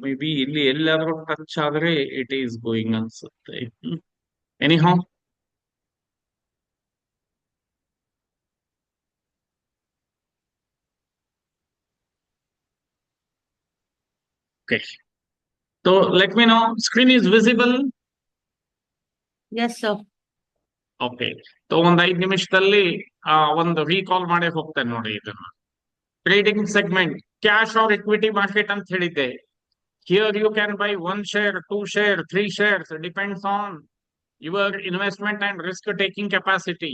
[SPEAKER 1] May be ಇಲ್ಲಿ ಎಲ್ಲಾದ್ರೂ ಟಚ್ ಆದ್ರೆ ಇಟ್ ಈಸ್ ಗೋಯಿಂಗ್ ಅನ್ಸುತ್ತೆ. Anyhow, okay. So let me know screen is visible.
[SPEAKER 2] Yes, sir.
[SPEAKER 1] Okay, so ಒಂದ್ 5 ನಿಮಿಷದಲ್ಲಿ ಒಂದು ರೀಕಾಲ್ ಮಾಡಿ ಹೋಗ್ತೇನೆ ನೋಡಿ ಇದನ್ನ. Trading segment, cash or equity market ಅಂತ ಹೇಳಿದ್ದೆ. Here you can buy 1 share, 2 share, 3 shares, depends on your investment and risk taking capacity.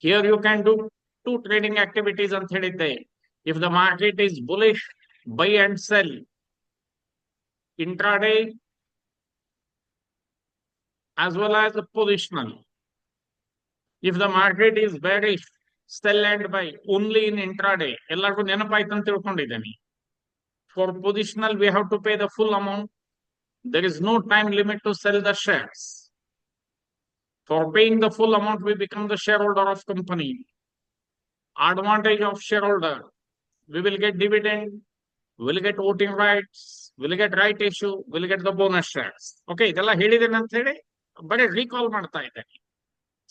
[SPEAKER 1] Here you can do 2 trading activities ಅಂತ ಹೇಳಿದ್ದೆ. If the market is bullish, buy and sell intraday as well as the positional. If the market is bearish, sell and buy only in intraday. ಎಲ್ಲರಿಗೂ ನೆನಪಾಯ್ತು ಅಂತ ತಿಳ್ಕೊಂಡಿದ್ದೇನೆ. For positional, we have to pay the full amount. There is no time limit to sell the shares. For paying the full amount, we become the shareholder of company. Advantage of shareholder, we will get dividend, we will get voting rights, we will get right issue, we will get the bonus shares. Okay, ಇದೆಲ್ಲ ಹೇಳಿದ್ದೇನೆ ಅಂತ ಹೇಳಿ ಬರೀ recall ಮಾಡ್ತಾ ಇದ್ದೇನೆ.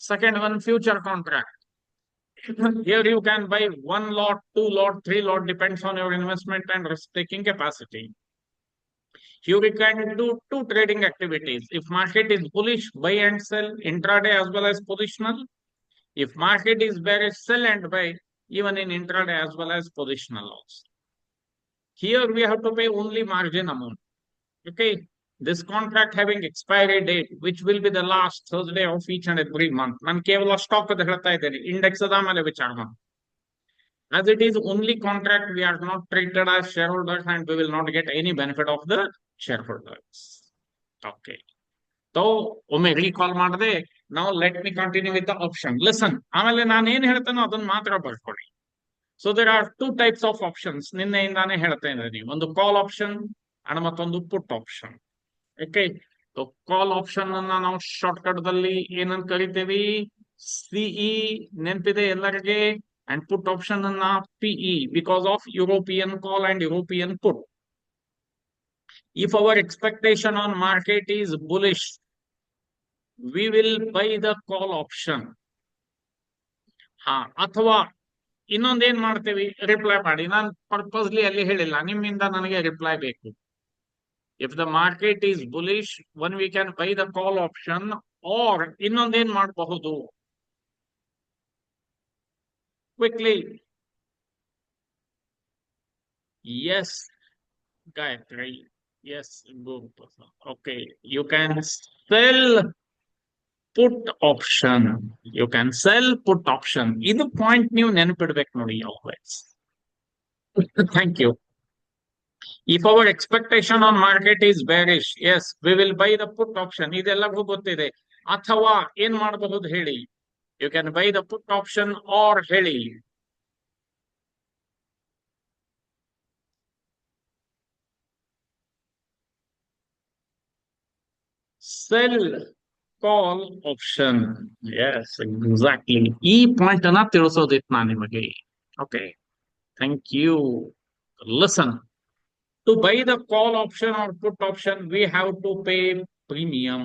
[SPEAKER 1] Second one, future contract. Here you can buy 1 lot, 2 lot, 3 lot, depends on your investment and risk-taking capacity. Here we can do 2 trading activities. If market is bullish, buy and sell intraday as well as positional. If market is bearish, sell and buy even in intraday as well as positional also. Here we have to pay only margin amount. Okay, this contract having expiry date, which will be the last Thursday of each and every month. ನಾನು ಕೇವಲ stock ಅದು ಹೇಳ್ತಾ ಇದ್ದೇನೆ, index ಅದ ಮೇಲೆ ವಿಚಾರ ಮಾಡಿ. As it is only contract, we are not treated as shareholders and we will not get any benefit of the shareholders. Okay. So, ಒಮ್ಮೆ ರೀಕಾಲ್ ಮಾಡದೆ, now let me continue with the option. Listen, ಆಮೇಲೆ ನಾನು ಏನ್ ಹೇಳ್ತೇನೋ ಅದನ್ನ ಮಾತ್ರ ಬರ್ಕೊಳ್ಳಿ. So there are 2 types of options. ನಿನ್ನೆಯಿಂದಾನೇ ಹೇಳ್ತಾ ಇದ್ದೀನಿ. ಒಂದು ಕಾಲ್ ಆಪ್ಷನ್ and ಮತ್ತೊಂದು ಪುಟ್ ಆಪ್ಷನ್. ಓಕೆ, ಕಾಲ್ ಆಪ್ಷನ್ ಅನ್ನ ನಾವು ಶಾರ್ಟ್ ಕಟ್ ದಲ್ಲಿ ಏನಂತ ಕರಿತೇವಿ, ಸಿಇ, ನೆನಪಿದೆ ಎಲ್ಲರಿಗೆ. ಅಂಡ್ ಪುಟ್ ಆಪ್ಷನ್ ಅನ್ನ PE, because of European call and European put. If hour expectation on market is bullish, we will buy the call option. ಅಥವಾ ಇನ್ನೊಂದೇನ್ ಮಾಡ್ತೇವಿ, ರಿಪ್ಲೈ ಮಾಡಿ. ನಾನು ಪರ್ಪಸ್ಲಿ ಅಲ್ಲಿ ಹೇಳಿಲ್ಲ, ನಿಮ್ಮಿಂದ ನನಗೆ ರಿಪ್ಲೈ ಬೇಕು. If the market is bullish, one we can buy the call option, or ಇನ್ನೊಂದೇನ್ ಮಾಡಬಹುದು, quickly. Yes, Gayatri. Yes, good. Okay, you can sell put option. You can sell put option. ಇದು point ನೀವು ನೆನಪಿಡ್ಬೇಕು ನೋಡಿ always. Thank you. If our expectation on market is bearish, yes, we will buy the put option. ಇದೆಲ್ಲರಿಗೂ ಗೊತ್ತಿದೆ. ಅಥವಾ ಏನ್ ಮಾಡಬಹುದು ಹೇಳಿ, you can buy the put option or ಹೇಳಿ sell call option. Yes, exactly. ಈ ಪಾಯಿಂಟ್ ಅನ್ನ ತಿಳಿಸೋದಿತ್ತು ನಾನು ನಿಮಗೆ. Okay, thank you. Listen. To buy the call option or put option, we have to pay premium.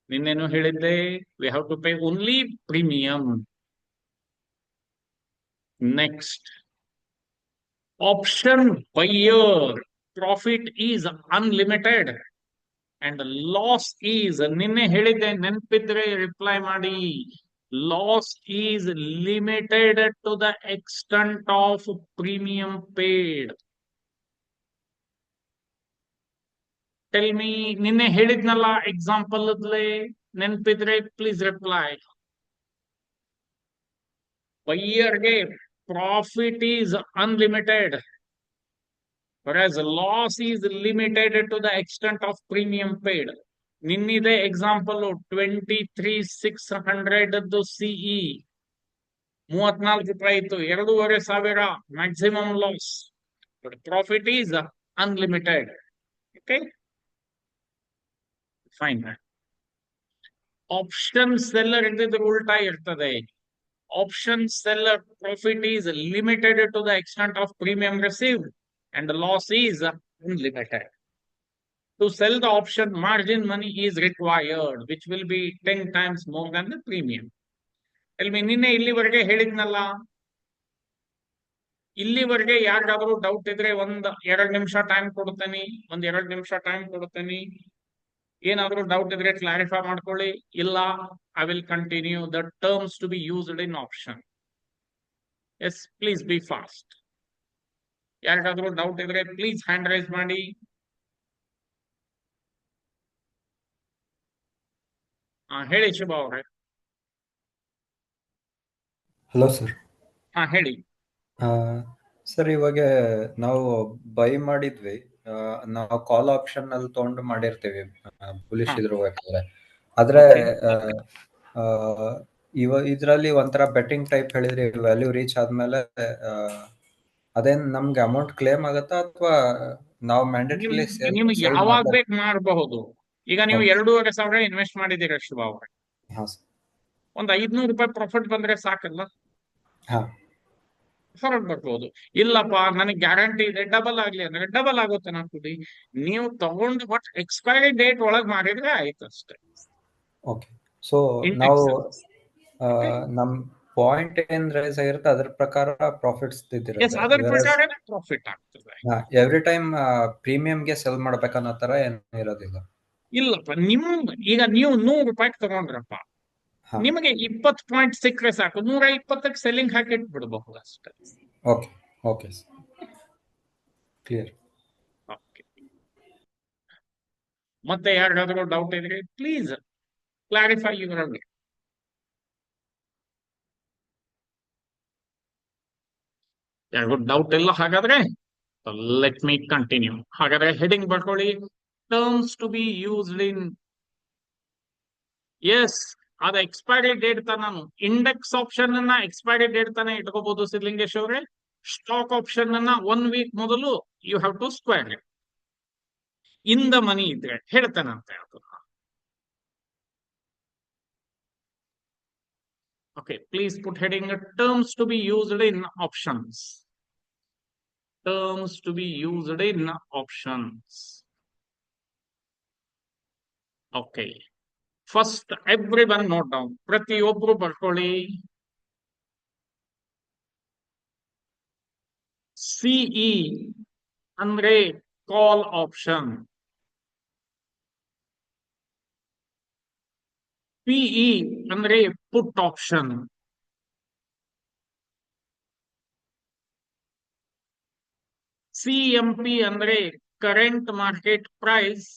[SPEAKER 1] ನಿನ್ನೇನು ಹೇಳಿದ್ದೆ? We have to pay only premium. Next, option buyer profit is unlimited and loss is, ನಿನ್ನೆ ಹೇಳಿದ್ದೆ, ನೆನಪಿದ್ರೆ reply ಮಾಡಿ. Loss is limited to the extent of premium paid. Tell me, ನಿನ್ನೆ ಹೇಳಿದ್ನಲ್ಲ example ನೆನಪಿದ್ರೆ please reply. ಬೈಯರ್ಗೆ profit is unlimited, whereas loss is limited to the extent of premium paid. ನಿನ್ನಿದೆ example 23,600 CE, 34 ರೂಪಾಯಿ ಇತ್ತು, 2,500 maximum loss, but profit is unlimited. Okay, fine. Option seller ಇದ್ದಿದ್ರೆ ಉಲ್ಟಾ ಇರ್ತದೆ. Option seller profit is limited to the extent of premium received and the loss is unlimited. To sell the option, margin money is required, which will be 10 times more than the premium. Tell me, ನಿನ್ನೆ ಇಲ್ಲಿವರೆಗೆ ಹೇಳಿದ್ನಲ್ಲ, ಇಲ್ಲಿವರೆಗೆ ಯಾರಿಗಾದ್ರೂ doubt ಇದ್ರೆ 1-2 ನಿಮಿಷ time ಕೊಡ್ತೇನೆ, 1-2 ನಿಮಿಷ time ಕೊಡ್ತೇನೆ. ಏನಾದ್ರೂ ಡೌಟ್ ಇದ್ರೆ ಕ್ಲಾರಿಫೈ ಮಾಡ್ಕೊಳ್ಳಿ. ಇಲ್ಲ, I will continue the terms to be used in option. Yes, please be fast. ಯಾರಿಗಾದ್ರೂ ಡೌಟ್ ಇದ್ರೆ ಪ್ಲೀಸ್ ಹ್ಯಾಂಡ್ ರೈಸ್ ಮಾಡಿ. ಹೇಳಿ ಶುಭ ಅವ್ರೆ.
[SPEAKER 3] Hello sir.
[SPEAKER 1] ಹೇಳಿ
[SPEAKER 3] ಸರ್, ಇವಾಗ ನಾವು ಬೈ ಮಾಡಿದ್ವಿ, ನಾವು ಕಾಲ್ ಆಪ್ಷನ್ ಅಲ್ಲಿ ತಗೊಂಡು ಮಾಡಿರ್ತೀವಿ ಬುಲಿಶ್ ಇದ್ರಬೇಕಾದ್ರೆ. ಆದ್ರೆ ಇದ್ರಲ್ಲಿ ಒಂಥರ ಬೆಟ್ಟಿಂಗ್ ಟೈಪ್ ಹೇಳಿದ್ರಿ, ವ್ಯಾಲ್ಯೂ ರೀಚ್ ಆದ್ಮೇಲೆ ಅದೇನ್ ನಮ್ಗೆ ಅಮೌಂಟ್ ಕ್ಲೇಮ್ ಆಗತ್ತಾ ಅಥವಾ ನಾವು ಮ್ಯಾಂಡೇಟರಿ
[SPEAKER 1] ನಿಮ್ಗೆ ಯಾವಾಗ ಬೇಕು ಮಾಡಬಹುದು? ಈಗ ನೀವು 2,500 ಇನ್ವೆಸ್ಟ್ ಮಾಡಿದ್ದೀರ ಶುಭ ಅವ್ರೆ, ಒಂದ್ 500 ರೂಪಾಯಿ ಪ್ರಾಫಿಟ್ ಬಂದ್ರೆ ಸಾಕಲ್ಲ, ಹೊರಗೆ ಬರ್ಬೋದು. ಇಲ್ಲಪ್ಪ ನನಗೆ ಗ್ಯಾರಂಟಿ ಇದೆ ಡಬಲ್ ಆಗ್ಲಿ ಅಂದ್ರೆ ಡಬಲ್ ಆಗುತ್ತೆ ನಾಕುಡಿ. ನೀವು ತಗೊಂಡು ಬಟ್ ಎಕ್ಸ್ಪೈರಿ ಡೇಟ್ ಒಳಗೆ ಮಾಡಿದ್ರೆ ಆಯ್ತು ಅಷ್ಟೇ.
[SPEAKER 3] ಓಕೆ, ಸೊ ನಾವು ನಮ್ ಪಾಯಿಂಟ್ ಏನ್ ರೈಸ್ ಆಗಿರುತ್ತೆ ಅದ್ರ ಪ್ರಕಾರ ಪ್ರಾಫಿಟ್ಸ್
[SPEAKER 1] ಪ್ರಾಫಿಟ್ ಆಗ್ತದೆ.
[SPEAKER 3] ಎವ್ರಿ ಟೈಮ್ ಪ್ರೀಮಿಯಂಗೆ ಸೆಲ್ ಮಾಡ್ಬೇಕನ್ನೋ ತರ ಏನು ಇರೋದಿಲ್ಲ.
[SPEAKER 1] ಇಲ್ಲಪ್ಪ, ಈಗ ನೀವು 100 ರೂಪಾಯಿ ತಗೊಂಡ್ರಪ್ಪ, ನಿಮಗೆ 20 ಪಾಯಿಂಟ್ ಸಿಕ್ಕರೆ ಸಾಕು, 120ಕ್ಕೆ ಸೆಲ್ಲಿಂಗ್ ಹಾಕಿ ಬಿಡಬಹುದು ಅಷ್ಟೇ.
[SPEAKER 3] Okay, okay, clear.
[SPEAKER 1] ಓಕೆ, ಮತ್ತೆ ಯಾರಿಗಾದ್ರೂ ಡೌಟ್ ಇದ್ರೆ ಪ್ಲೀಸ್ ಕ್ಲಾರಿಫೈ ಯುವರ್. ಯಾರಿಗೂ ಡೌಟ್ ಇಲ್ಲ ಹಾಗಾದ್ರೆ ಲೆಟ್ ಮೀ ಕಂಟಿನ್ಯೂ. ಹಾಗಾದ್ರೆ ಹೆಡಿಂಗ್ ಬರ್ಕೊಳ್ಳಿ, terms to be used in. Yes, ಅದ ಎಕ್ಸ್ಪೈರಿ ಡೇಟ್ ನಾನು ಇಂಡೆಕ್ಸ್ ಆಪ್ಷನ್ ಅನ್ನ ಎಕ್ಸ್ಪೈರಿ ಡೇಟ್ ತಾನೆ ಇಟ್ಕೋಬಹುದು ಸಿದ್ಲಿಂಗೇಶ್ ಅವರೇ. ಸ್ಟಾಕ್ ಆಪ್ಷನ್ ಅನ್ನ 1 ವೀಕ್ ಮೊದಲು you have to square it. In the money ಇದ್ರೆ ಹೇಳ್ತಾನಂತೆ ಅದು. Okay, please put heading terms to be used in options. Terms to be used in options. Okay. First, everyone note down. ಪ್ರತಿಯೊಬ್ಬರು ಬರ್ಕೊಳ್ಳಿ. CE ಅಂದ್ರೆ ಕಾಲ್ option. PE ಅಂದ್ರೆ put option. CMP ಅಂದ್ರೆ current market price,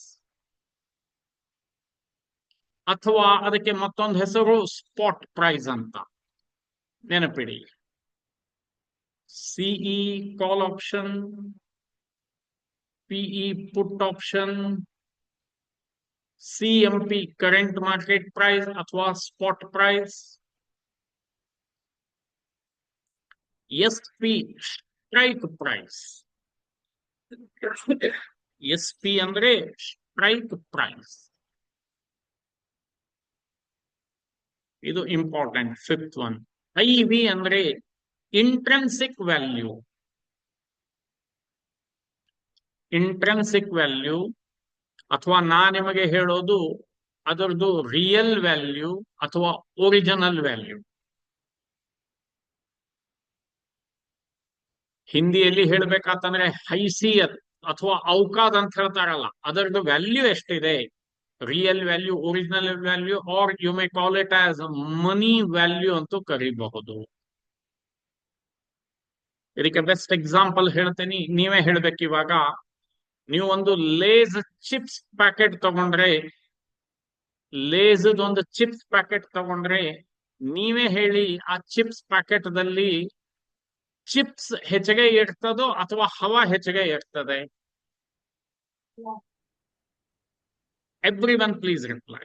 [SPEAKER 1] ಅಥವಾ ಅದಕ್ಕೆ ಮತ್ತೊಂದು ಹೆಸರು ಸ್ಪಾಟ್ ಪ್ರೈಸ್ ಅಂತ ನೆನಪಿಡಿ. CE call option, PE put option, CMP current market price ಅಥವಾ spot price, SP strike price. SP ಅಂದ್ರೆ ಸ್ಟ್ರೈಕ್ ಪ್ರೈಸ್. ಇದು ಇಂಪಾರ್ಟೆಂಟ್. 5th ಒನ್, IV ಅಂದ್ರೆ ಇಂಟ್ರೆನ್ಸಿಕ್ ವ್ಯಾಲ್ಯೂ. ಇಂಟ್ರೆನ್ಸಿಕ್ ವ್ಯಾಲ್ಯೂ, ಅಥವಾ ನಾ ನಿಮಗೆ ಹೇಳೋದು ಅದರದ್ದು ರಿಯಲ್ ವ್ಯಾಲ್ಯೂ ಅಥವಾ ಒರಿಜಿನಲ್ ವ್ಯಾಲ್ಯೂ. ಹಿಂದಿಯಲ್ಲಿ ಹೇಳ್ಬೇಕಾತಂದ್ರೆ ಹೈಸಿಯತ್ ಅಥವಾ ಔಕಾದ್ ಅಂತ ಹೇಳ್ತಾರಲ್ಲ, ಅದರದ್ದು ವ್ಯಾಲ್ಯೂ ಎಷ್ಟಿದೆ, real value, original value, or you may call it as money value ಅಂತೂ ಕರಿಬಹುದು. ಇದಕ್ಕೆ ಬೆಸ್ಟ್ ಎಕ್ಸಾಂಪಲ್ ಹೇಳ್ತೀನಿ, ನೀವೇ ಹೇಳ್ಬೇಕು ಇವಾಗ. ನೀವು ಒಂದು ಲೇಸ್ ಚಿಪ್ಸ್ ಪ್ಯಾಕೆಟ್ ತಗೊಂಡ್ರೆ, ಲೇಸ್ ಒಂದು ಚಿಪ್ಸ್ ಪ್ಯಾಕೆಟ್ ತಗೊಂಡ್ರೆ, ನೀವೇ ಹೇಳಿ ಆ ಚಿಪ್ಸ್ ಪ್ಯಾಕೆಟ್ ದಲ್ಲಿ ಚಿಪ್ಸ್ ಹೆಚ್ಚಿಗೆ ಇರ್ತದೋ ಅಥವಾ ಹವಾ ಹೆಚ್ಚಿಗೆ ಇರ್ತದೆ? Every one please reply.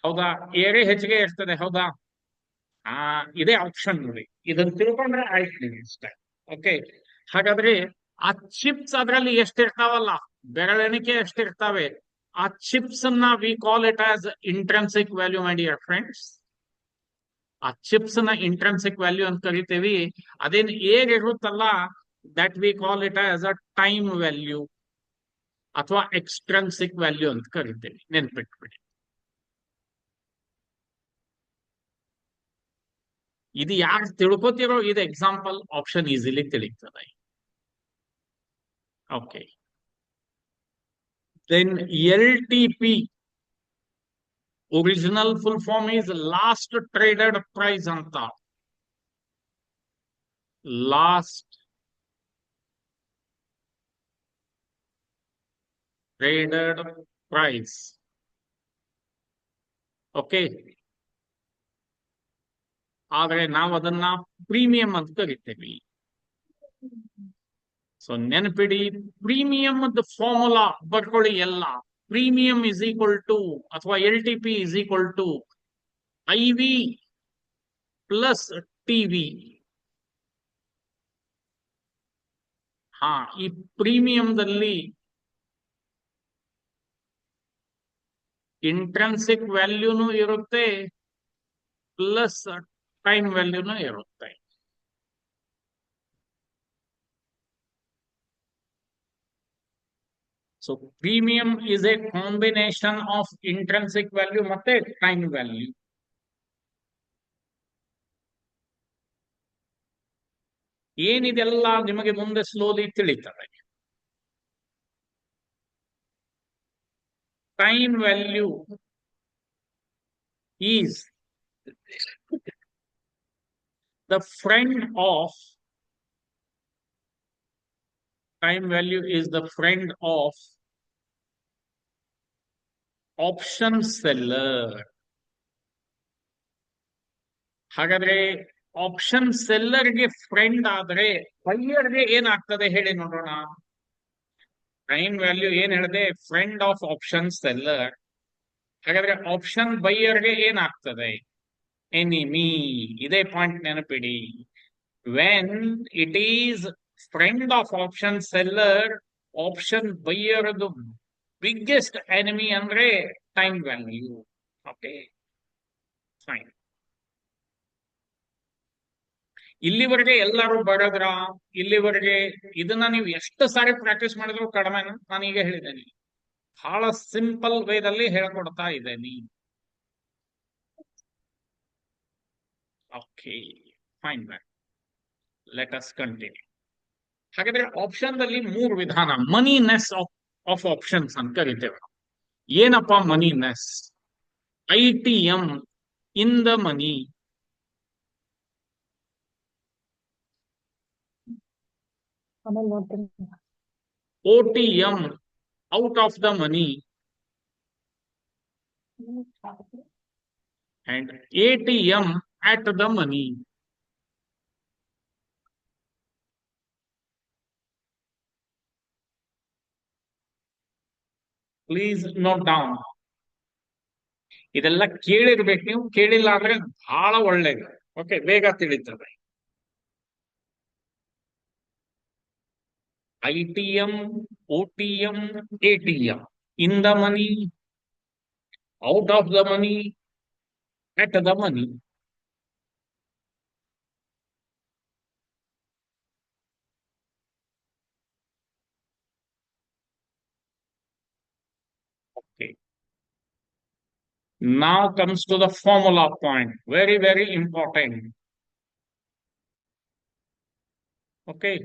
[SPEAKER 1] ಹೌದಾ? ಏರೇ ಹೆಚ್ಚಿಗೆ ಇರ್ತದೆ, ಹೌದಾ? ಇದೇ ಆಪ್ಷನ್ ನೋಡಿ, ಇದನ್ನ ತಿಳ್ಕೊಂಡ್ರೆ ಆಯ್ತು ನೀವು ಇಷ್ಟ. ಓಕೆ, ಹಾಗಾದ್ರೆ ಆ ಚಿಪ್ಸ್ ಅದರಲ್ಲಿ ಎಷ್ಟಿರ್ತಾವಲ್ಲ, ಬೆರಳೆಣಿಕೆ ಎಷ್ಟಿರ್ತಾವೆ, ಆ ಚಿಪ್ಸ್ ಅನ್ನ we call it as intrinsic value, my dear friends. ಆ ಚಿಪ್ಸ್ ನ ಇಂಟ್ರೆನ್ಸಿಕ್ ವ್ಯಾಲ್ಯೂ ಅಂತ ಕರಿತೀವಿ. ಅದೇನ್ ಇರುತ್ತಲ್ಲ, that we call it as a time value ಅಥವಾ ಎಕ್ಸ್ಟ್ರೆನ್ಸಿಕ್ ವ್ಯಾಲ್ಯೂ ಅಂತ ಕರಿತೀವಿ. ನೆನ್ಪಿಟ್ಬಿಡಿ. ಇದು ಯಾರು ತಿಳ್ಕೊತಿರೋ ಇದು ಎಕ್ಸಾಂಪಲ್, ಆಪ್ಷನ್ ಈಸಿಲಿ ತಿಳಿತದೆ. ಓಕೆ, then LTP, original full form is last traded price ಅಂತ. Last traded price. ಓಕೆ, ಆದ್ರೆ ನಾವು ಅದನ್ನ ಪ್ರೀಮಿಯಂ ಅಂತ ಕರಿತೇವೆ. ಸೊ ನೆನಪಿಡಿ, ಪ್ರೀಮಿಯಂ ಫಾರ್ಮುಲಾ ಬರ್ಕೊಳ್ಳಿ ಎಲ್ಲ. ಪ್ರೀಮಿಯಂ ಇಸ್ ಈಕ್ವಲ್ ಟು, ಅಥವಾ LTP is equal to IV plus TV. ಈ ಪ್ರೀಮಿಯಂದಲ್ಲಿ ಇಂಟ್ರೆನ್ಸಿಕ್ ವ್ಯಾಲ್ಯೂನು ಇರುತ್ತೆ ಪ್ಲಸ್ ಟೈಮ್ ವ್ಯಾಲ್ಯೂನು ಇರುತ್ತೆ. So premium is a combination of intrinsic value ಮತ್ತೆ ಟೈಮ್ ವ್ಯಾಲ್ಯೂ. ಏನಿದೆಲ್ಲ ನಿಮಗೆ ಮುಂದೆ ಸ್ಲೋಲಿ ತಿಳಿತವೆ. Time value is the friend of, time value is the friend of option seller. ಹಾಗಾದ್ರೆ ಆಪ್ಷನ್ ಸೆಲ್ಲರ್ಗೆ ಫ್ರೆಂಡ್ ಆದ್ರೆ ಬೈಯರ್ಗೆ ಏನಾಗ್ತದೆ ಹೇಳಿ ನೋಡೋಣ. ಟೈಮ್ ವ್ಯಾಲ್ಯೂ ಏನ್ ಹೇಳಿದೆ, ಫ್ರೆಂಡ್ ಆಫ್ ಆಪ್ಷನ್ ಸೆಲ್ಲರ್. ಹಾಗಾದ್ರೆ ಆಪ್ಷನ್ ಬೈಯರ್ಗೆ ಏನಾಗ್ತದೆ, ಎನಿಮಿ. ಇದೇ ಪಾಯಿಂಟ್ ನೆನಪಿಡಿ. When it is friend of option seller, option ಬೈಯರ್ದು ಬಿಗ್ಗೆಸ್ಟ್ ಎನಿಮಿ ಅಂದ್ರೆ ಟೈಮ್ ವ್ಯಾಲ್ಯೂ. Okay, fine. ಇಲ್ಲಿವರೆಗೆ ಎಲ್ಲರೂ ಬರೋದ್ರ? ಇಲ್ಲಿವರೆಗೆ ಇದನ್ನ ನೀವು ಎಷ್ಟು ಸಾರಿ ಪ್ರಾಕ್ಟೀಸ್ ಮಾಡಿದ್ರು ಕಡಿಮೆ. ನಾನೀಗ ಹೇಳಿದ್ದೇನೆ, ಬಹಳ ಸಿಂಪಲ್ ವೇದಲ್ಲಿ ಹೇಳ್ಕೊಡ್ತಾ ಇದ್ದೇನೆ. Okay, fine ma'am, let us continue. ಹಾಗಾದ್ರೆ ಆಪ್ಷನ್ ದಲ್ಲಿ 3 ವಿಧಾನ. ಮನಿನೆಸ್ ಆಫ್ ಆಪ್ಷನ್ಸ್ ಅಂತ ಕರಿತೇವೆ. ಏನಪ್ಪಾ ಮನಿನೆಸ್? ITM, in the money. OTM, out of the money. And ATM, at the money. Please note down. ಇದೆಲ್ಲ ಕೇಳಿರ್ಬೇಕು ನೀವು. ಕೇಳಿಲ್ಲ ಅಂದ್ರೆ ಬಹಳ ಒಳ್ಳೇದು. ಓಕೆ, ಬೇಗ ತಿಳಿತದೆ. ITM, OTM, ATM. In the money, out of the money, at the money. Now comes to the formula point. Very, very important. Okay.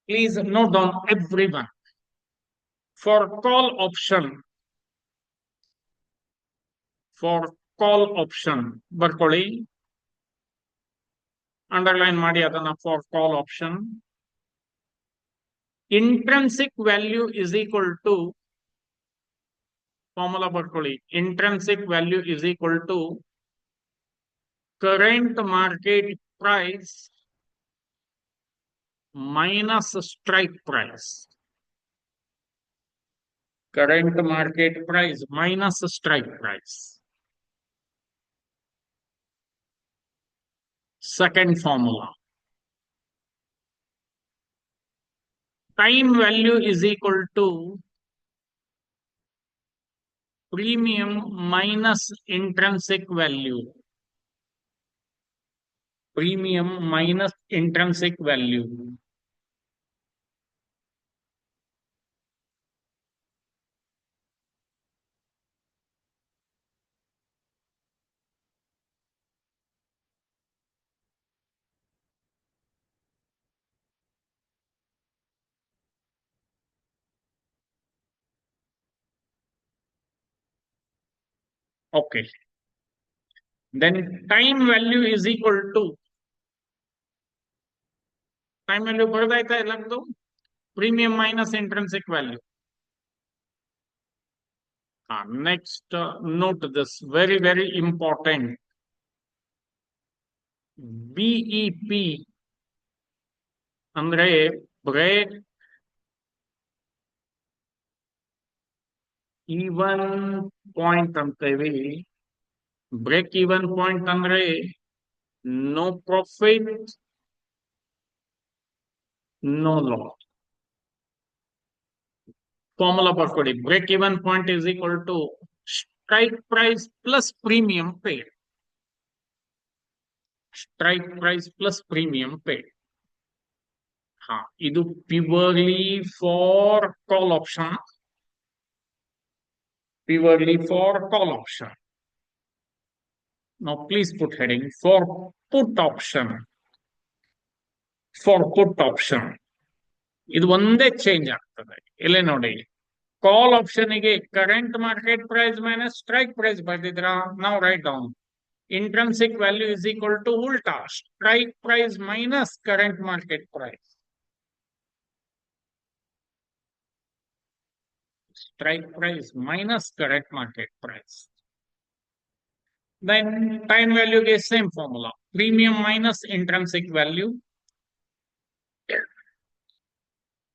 [SPEAKER 1] Please note down everyone. For call option, ಬರ್ಕೊಳ್ಳಿ, underline ಮಾಡಿ ಅದನ್ನ. For call option, intrinsic value is equal to, formula ಬರ್ಕೊಳ್ಳಿ, intrinsic value is equal to current market price minus strike price. Current market price minus strike price. Second formula. Time value is equal to premium minus intrinsic value. Premium minus intrinsic value. Okay. Then time value is equal to, time value ಬರ್ದಾಯ್ತಾ ಎಲ್ಲಂದು? Premium minus intrinsic value. Next, note this, very, very important. BEP ಅಂದ್ರೆ break even point ಅಂತೇವಿ. Break even point ಅಂದ್ರೆ no profit, no loss. Formula ಬರ್ಕೊಡಿ. Break even point is equal to strike price plus premium paid. Strike price plus premium paid. ಇದು purely for call option. Purely for call option. Now please put heading for put option. For put option. ಇದು ಒಂದೇ change ಆಗ್ತದೆ. ಇಲ್ಲಿ ನೋಡಿ, call option ಗೆ current market price minus strike price ಬರ್ದಿದ್ರ, ನಾವು write down intrinsic value is equal to ಉಲ್ಟಾ strike price minus current market price. Strike price minus current market price. Then time value is same formula. Premium minus intrinsic value.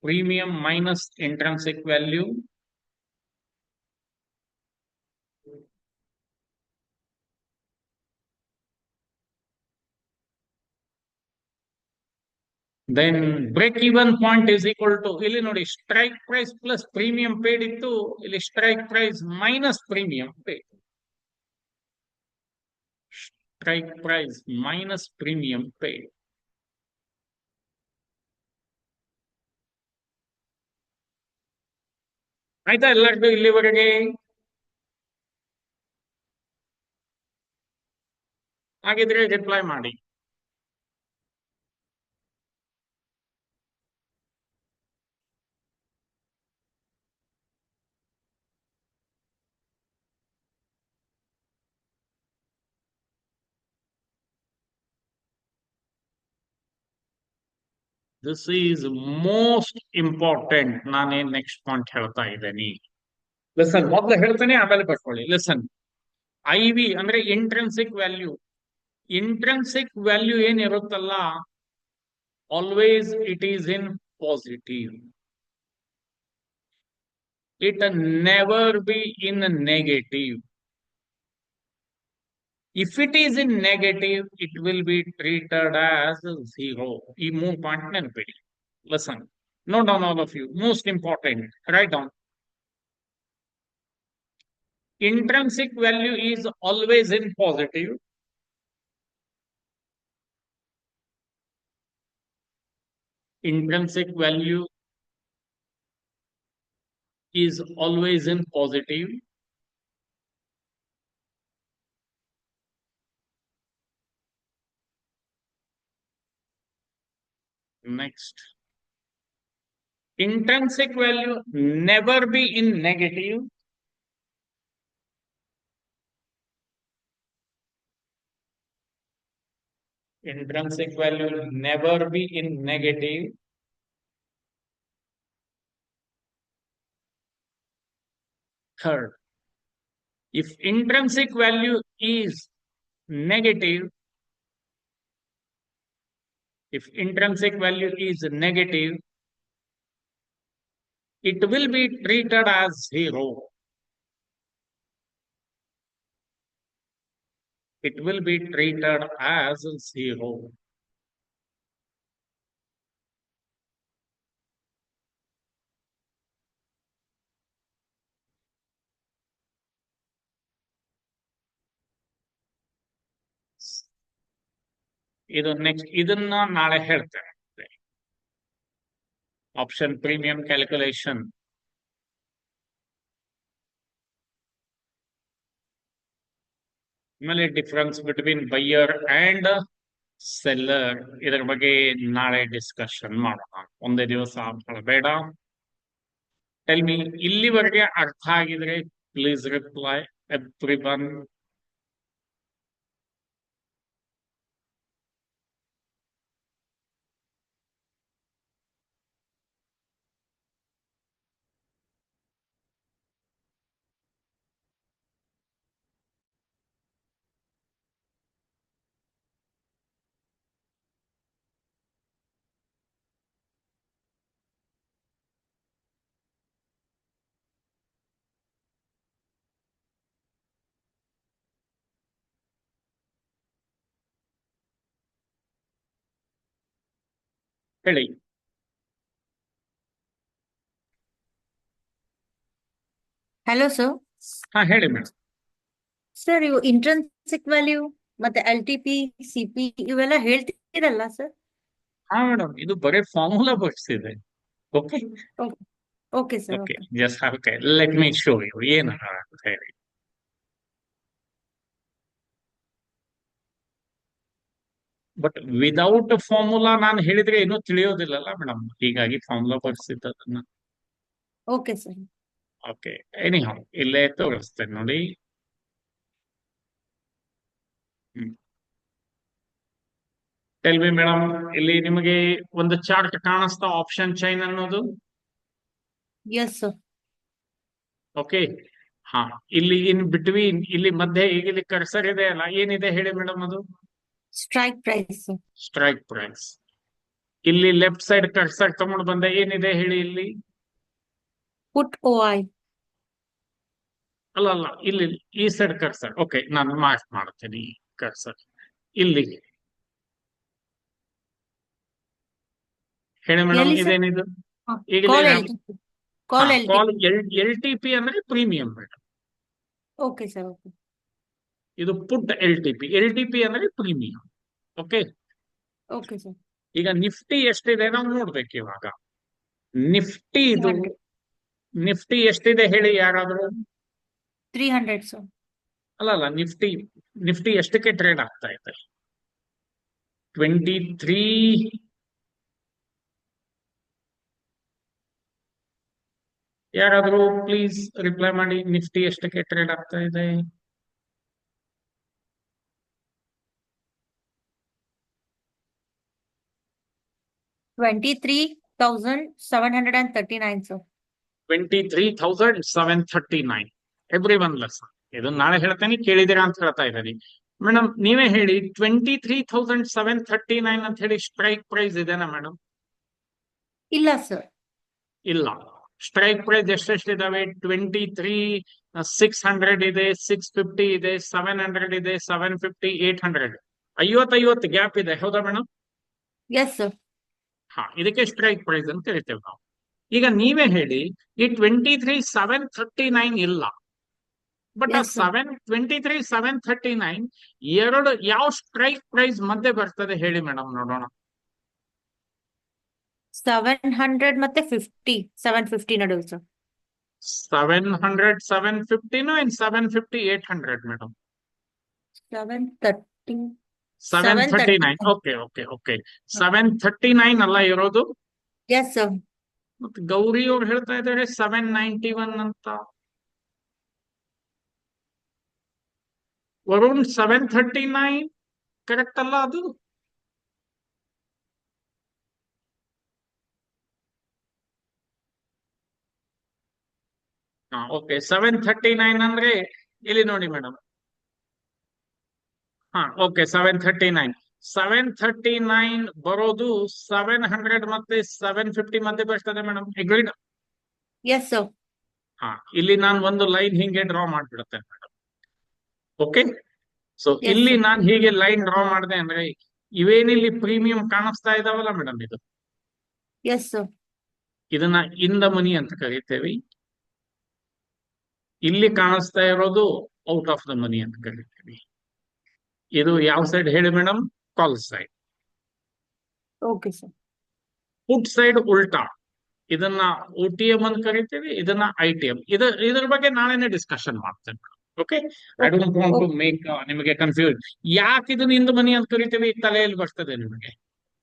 [SPEAKER 1] Premium minus intrinsic value. Then break even point is equal to, ಇಲ್ಲಿ ನೋಡಿ, strike price plus premium paid ಇತ್ತು, ಇಲ್ಲಿ strike price minus premium paid. Strike price minus premium paid. ಆಯ್ತಾ ಎಲ್ಲರಿಗೂ ಇಲ್ಲಿವರೆಗೆ? ಹಾಗಿದ್ರೆ reply ಮಾಡಿ. This is most important. ನಾನೇನ್ ನೆಕ್ಸ್ಟ್ ಪಾಯಿಂಟ್ ಹೇಳ್ತಾ ಇದ್ದೇನೆ. ಲಿಸನ್, ಮೊದಲು ಹೇಳ್ತೇನೆ, ಆಮೇಲೆ ಬರ್ಕೊಳ್ಳಿ. ಲಿಸನ್, IV ಅಂದ್ರೆ ಇಂಟ್ರೆನ್ಸಿಕ್ ವ್ಯಾಲ್ಯೂ. ಇಂಟ್ರೆನ್ಸಿಕ್ ವ್ಯಾಲ್ಯೂ ಏನಿರುತ್ತಲ್ಲ, always it is in positive. It never be in negative. If it is in negative, it will be treated as zero. ಈ 3 ಪಾಯಿಂಟ್ ನೆನಪಿಡಿ. Listen, note down all of you. Most important, write down. Intrinsic value is always in positive. Intrinsic value is always in positive. Next. Intrinsic value never be in negative. Intrinsic value never be in negative. Third, if intrinsic value is negative, if intrinsic value is negative, it will be treated as zero. It will be treated as zero. ಇದು next, ಇದನ್ನ ನಾಳೆ ಹೇಳ್ತೇನೆ. Option premium calculation. ಆಮೇಲೆ difference between buyer and seller, ಇದರ ಬಗ್ಗೆ ನಾಳೆ discussion ಮಾಡೋಣ. ಒಂದೇ ದಿವಸ ಬೇಡ. ಟೆಲ್ ಮಿ, ಇಲ್ಲಿವರೆಗೆ ಅರ್ಥ ಆಗಿದ್ರೆ ಪ್ಲೀಸ್ ರಿಪ್ಲೈ ಎವ್ರಿವನ್. ಹೇಳಿ.
[SPEAKER 2] Hello, sir.
[SPEAKER 1] ಹಾ, ಹೇಳಿ madam.
[SPEAKER 2] Sir, you intrinsic value ಮತ್ತೆ LTP, CP ಇವೆಲ್ಲ ಹೇಳ್ತೀರಲ್ಲ ಸರ್?
[SPEAKER 1] ಹಾ ಮೇಡಮ್, ಇದು ಬರೀ ಫಾರ್ಮುಲಾ ಬರ್ಸಿದೆ. Okay
[SPEAKER 2] okay sir.
[SPEAKER 1] Okay, just okay, let me show you ಏನು ಅಂತ ಹೇಳಿ. ಬಟ್ ವಿದೌಟ್ ಫಾರ್ಮುಲಾ ನಾನು ಹೇಳಿದ್ರೆ ಏನೂ ತಿಳಿಯೋದಿಲ್ಲಲ್ಲ ಮೇಡಮ್, ಹೀಗಾಗಿ ಫಾರ್ಮುಲಾ ಬರ್ಸಿದ್ದದನ್ನ.
[SPEAKER 2] Okay sir.
[SPEAKER 1] ಓಕೆ, ಎನಿಹೌ ಇಲ್ಲೇ ತೋರಿಸ್ತೇನೆ ನೋಡಿ. ಟೆಲ್ ಮಿ ಮೇಡಮ್, ಇಲ್ಲಿ ನಿಮಗೆ ಒಂದು ಚಾರ್ಟ್ ಕಾಣಿಸ್ತಾ ಆಪ್ಷನ್ ಚೈನ್ ಅನ್ನೋದು?
[SPEAKER 2] S sir.
[SPEAKER 1] ಓಕೆ, ಹಾ, ಇಲ್ಲಿ ಇನ್ ಬಿಟ್ವೀನ್, ಇಲ್ಲಿ ಮಧ್ಯೆ ಈಗ ಇಲ್ಲಿ ಕರ್ಸರ್ ಇದೆ ಅಲ್ಲ, ಏನಿದೆ ಹೇಳಿ ಮೇಡಮ್ ಅದು?
[SPEAKER 2] Strike price.
[SPEAKER 1] Strike price. ಇಲ್ಲಿ ಲೆಫ್ಟ್ ಸೈಡ್ ಕರ್ಸರ್ ತಗೊಂಡು ಬಂದ ಏನಿದೆ ಹೇಳಿ ಇಲ್ಲಿ?
[SPEAKER 2] ಪುಟ್ OI.
[SPEAKER 1] ಅಲ್ಲ, ಇಲ್ಲಿ ಈ ಸೈಡ್ ಕರ್ಸರ್. ಓಕೆ, ನಾನು ಮಾರ್ಕ್ ಮಾಡ್ತೇನೆ ಈ ಕರ್ಸರ್ ಇಲ್ಲಿ. ಹೇಳಿ ಮೇಡಮ್,
[SPEAKER 2] ಎಲ್ಲಿ ಸರ್?
[SPEAKER 1] ಇದೇನಿದು? ಈಗ
[SPEAKER 2] ಕಾಲ್
[SPEAKER 1] LTP ಅಂದ್ರೆ premium madam.
[SPEAKER 2] Okay sir. Okay.
[SPEAKER 1] ಇದು ಪುಟ್ LTP ಅಂದ್ರೆ ಪ್ರೀಮಿಯಂ. Okay
[SPEAKER 2] okay sir.
[SPEAKER 1] ಈಗ ನಿಫ್ಟಿ ಎಷ್ಟಿದೆ ನಾವು ನೋಡ್ಬೇಕು ಇವಾಗ. ನಿಫ್ಟಿ ಇದು
[SPEAKER 2] 200.
[SPEAKER 1] ನಿಫ್ಟಿ ಎಷ್ಟಿದೆ ಹೇಳಿ ಯಾರಾದ್ರೂ?
[SPEAKER 2] 300 ಸರ್.
[SPEAKER 1] ಅಲ್ಲ, ನಿಫ್ಟಿ ಎಷ್ಟಕ್ಕೆ ಟ್ರೇಡ್ ಆಗ್ತಾ ಇದೆ? 23. ಯಾರಾದ್ರೂ ಪ್ಲೀಸ್ ರಿಪ್ಲೈ ಮಾಡಿ, ನಿಫ್ಟಿ ಎಷ್ಟಕ್ಕೆ ಟ್ರೇಡ್ ಆಗ್ತಾ ಇದೆ?
[SPEAKER 2] $23,739 ಸರ್.
[SPEAKER 1] 23,739. Every one less. ಇದು ನಾಳೆ ಹೇಳ್ತೇನೆ, ಕೇಳಿದಿರಾ ಅಂತ ಹೇಳ್ತಾ ಇದ್ದೀನಿ. ಮೇಡಮ್ ನೀವೇ ಹೇಳಿ, 23,739 ಅಂತ ಹೇಳಿ ಸ್ಟ್ರೈಕ್ ಪ್ರೈಸ್ ಇದೆನಾ ಮೇಡಮ್?
[SPEAKER 2] ಇಲ್ಲ ಸರ್.
[SPEAKER 1] ಇಲ್ಲ. ಸ್ಟ್ರೈಕ್ ಪ್ರೈಸ್ ಎಷ್ಟೆಷ್ಟಿದಾವೆ? 23,600 ಇದೆ, 650 ಇದೆ, 700 ಇದೆ, 750, 800. 50 ಗ್ಯಾಪ್ ಇದೆ, ಹೌದಾ ಮೇಡಮ್?
[SPEAKER 2] Yes sir.
[SPEAKER 1] ಹಾ, ಇದಕ್ಕೆ ಸ್ಟ್ರೈಕ್ ಪ್ರೈಸ್ ಅಂತ ಕರಿತೇವೆ ನಾವು. ಈಗ ನೀವೇ ಹೇಳಿ, ಈ 23,739 ಇಲ್ಲ, ಬಟ್ ಆ
[SPEAKER 2] Yes, sir.
[SPEAKER 1] 23,739 ಎರಡು ಯಾವ ಸ್ಟ್ರೈಕ್ ಪ್ರೈಸ್ ಮಧ್ಯೆ ಬರ್ತದೆ ಹೇಳಿ ಮೇಡಮ್, ನೋಡೋಣ.
[SPEAKER 2] 700 ಮತ್ತೆ 50, 750 ನಡುವೆ sir.
[SPEAKER 1] 700, 750, and 750, 800, madam.
[SPEAKER 2] 730.
[SPEAKER 1] 739. Okay, okay, okay. 739 ಅಲ್ಲ ಇರೋದು.
[SPEAKER 2] Yes, sir.
[SPEAKER 1] ಮತ್ತೆ ಗೌರಿ ಅವ್ರು ಹೇಳ್ತಾ ಇದ್ದಾರೆ 791 ಅಂತ. ವರುಣ್ 739 ಕರೆಕ್ಟ್ ಅಲ್ಲ ಅದು? ಓಕೆ, 739 ಅಂದ್ರೆ ಇಲ್ಲಿ ನೋಡಿ ಮೇಡಮ್. ಓಕೆ, 739. 739 ಬರೋದು 700 ಮತ್ತೆ 750 ಮಧ್ಯೆ ಬರ್ತದೆ ಮೇಡಮ್. ಅಗ್ರೀಡ್?
[SPEAKER 2] Yes, sir.
[SPEAKER 1] ಇಲ್ಲಿ ನಾನು ಒಂದು ಲೈನ್ ಹಿಂಗೆ ಡ್ರಾ ಮಾಡ್ಬಿಡುತ್ತೇನೆ ಮೇಡಮ್. ಓಕೆ, ಸೊ
[SPEAKER 2] Yes,
[SPEAKER 1] ಇಲ್ಲಿ
[SPEAKER 2] sir.
[SPEAKER 1] ನಾನು ಹೀಗೆ ಲೈನ್ ಡ್ರಾ ಮಾಡಿದೆ ಅಂದ್ರೆ ಇವೇನಿಲ್ಲಿ ಪ್ರೀಮಿಯಂ ಕಾಣಿಸ್ತಾ ಇದಾವಲ್ಲ ಮೇಡಮ್, ಇದು
[SPEAKER 2] Yes, sir.
[SPEAKER 1] ಇದನ್ನ ಇನ್ ದ ಮನಿ ಅಂತ ಕರಿತೇವೆ. ಇಲ್ಲಿ ಕಾಣಿಸ್ತಾ ಇರೋದು ಔಟ್ ಆಫ್ ದ ಮನಿ ಅಂತ ಕರಿತೀವಿ. ಇದು ಯಾವ ಸೈಡ್ ಹೇಳಿ ಮೇಡಮ್? ಕಾಲ್ side.
[SPEAKER 2] Okay, sir.
[SPEAKER 1] Put side ಉಲ್ಟಾ. ಇದನ್ನ OTM ಅಂತ ಕರಿತೀವಿ, ಇದನ್ನ ITM. ಇದ್ರ ಬಗ್ಗೆ ನಾಳೆನೆ ಡಿಸ್ಕಷನ್ ಮಾಡ್ತೇನೆ. Okay, I don't want to make ನಿಮಗೆ ಕನ್ಫ್ಯೂಸ್. ಯಾಕೆ ಇದನ್ನ ಇಂದ ಮನಿ ಅಂತ ಕರಿತೀವಿ ತಲೆಯಲ್ಲಿ ಬರ್ತದೆ ನಿಮಗೆ,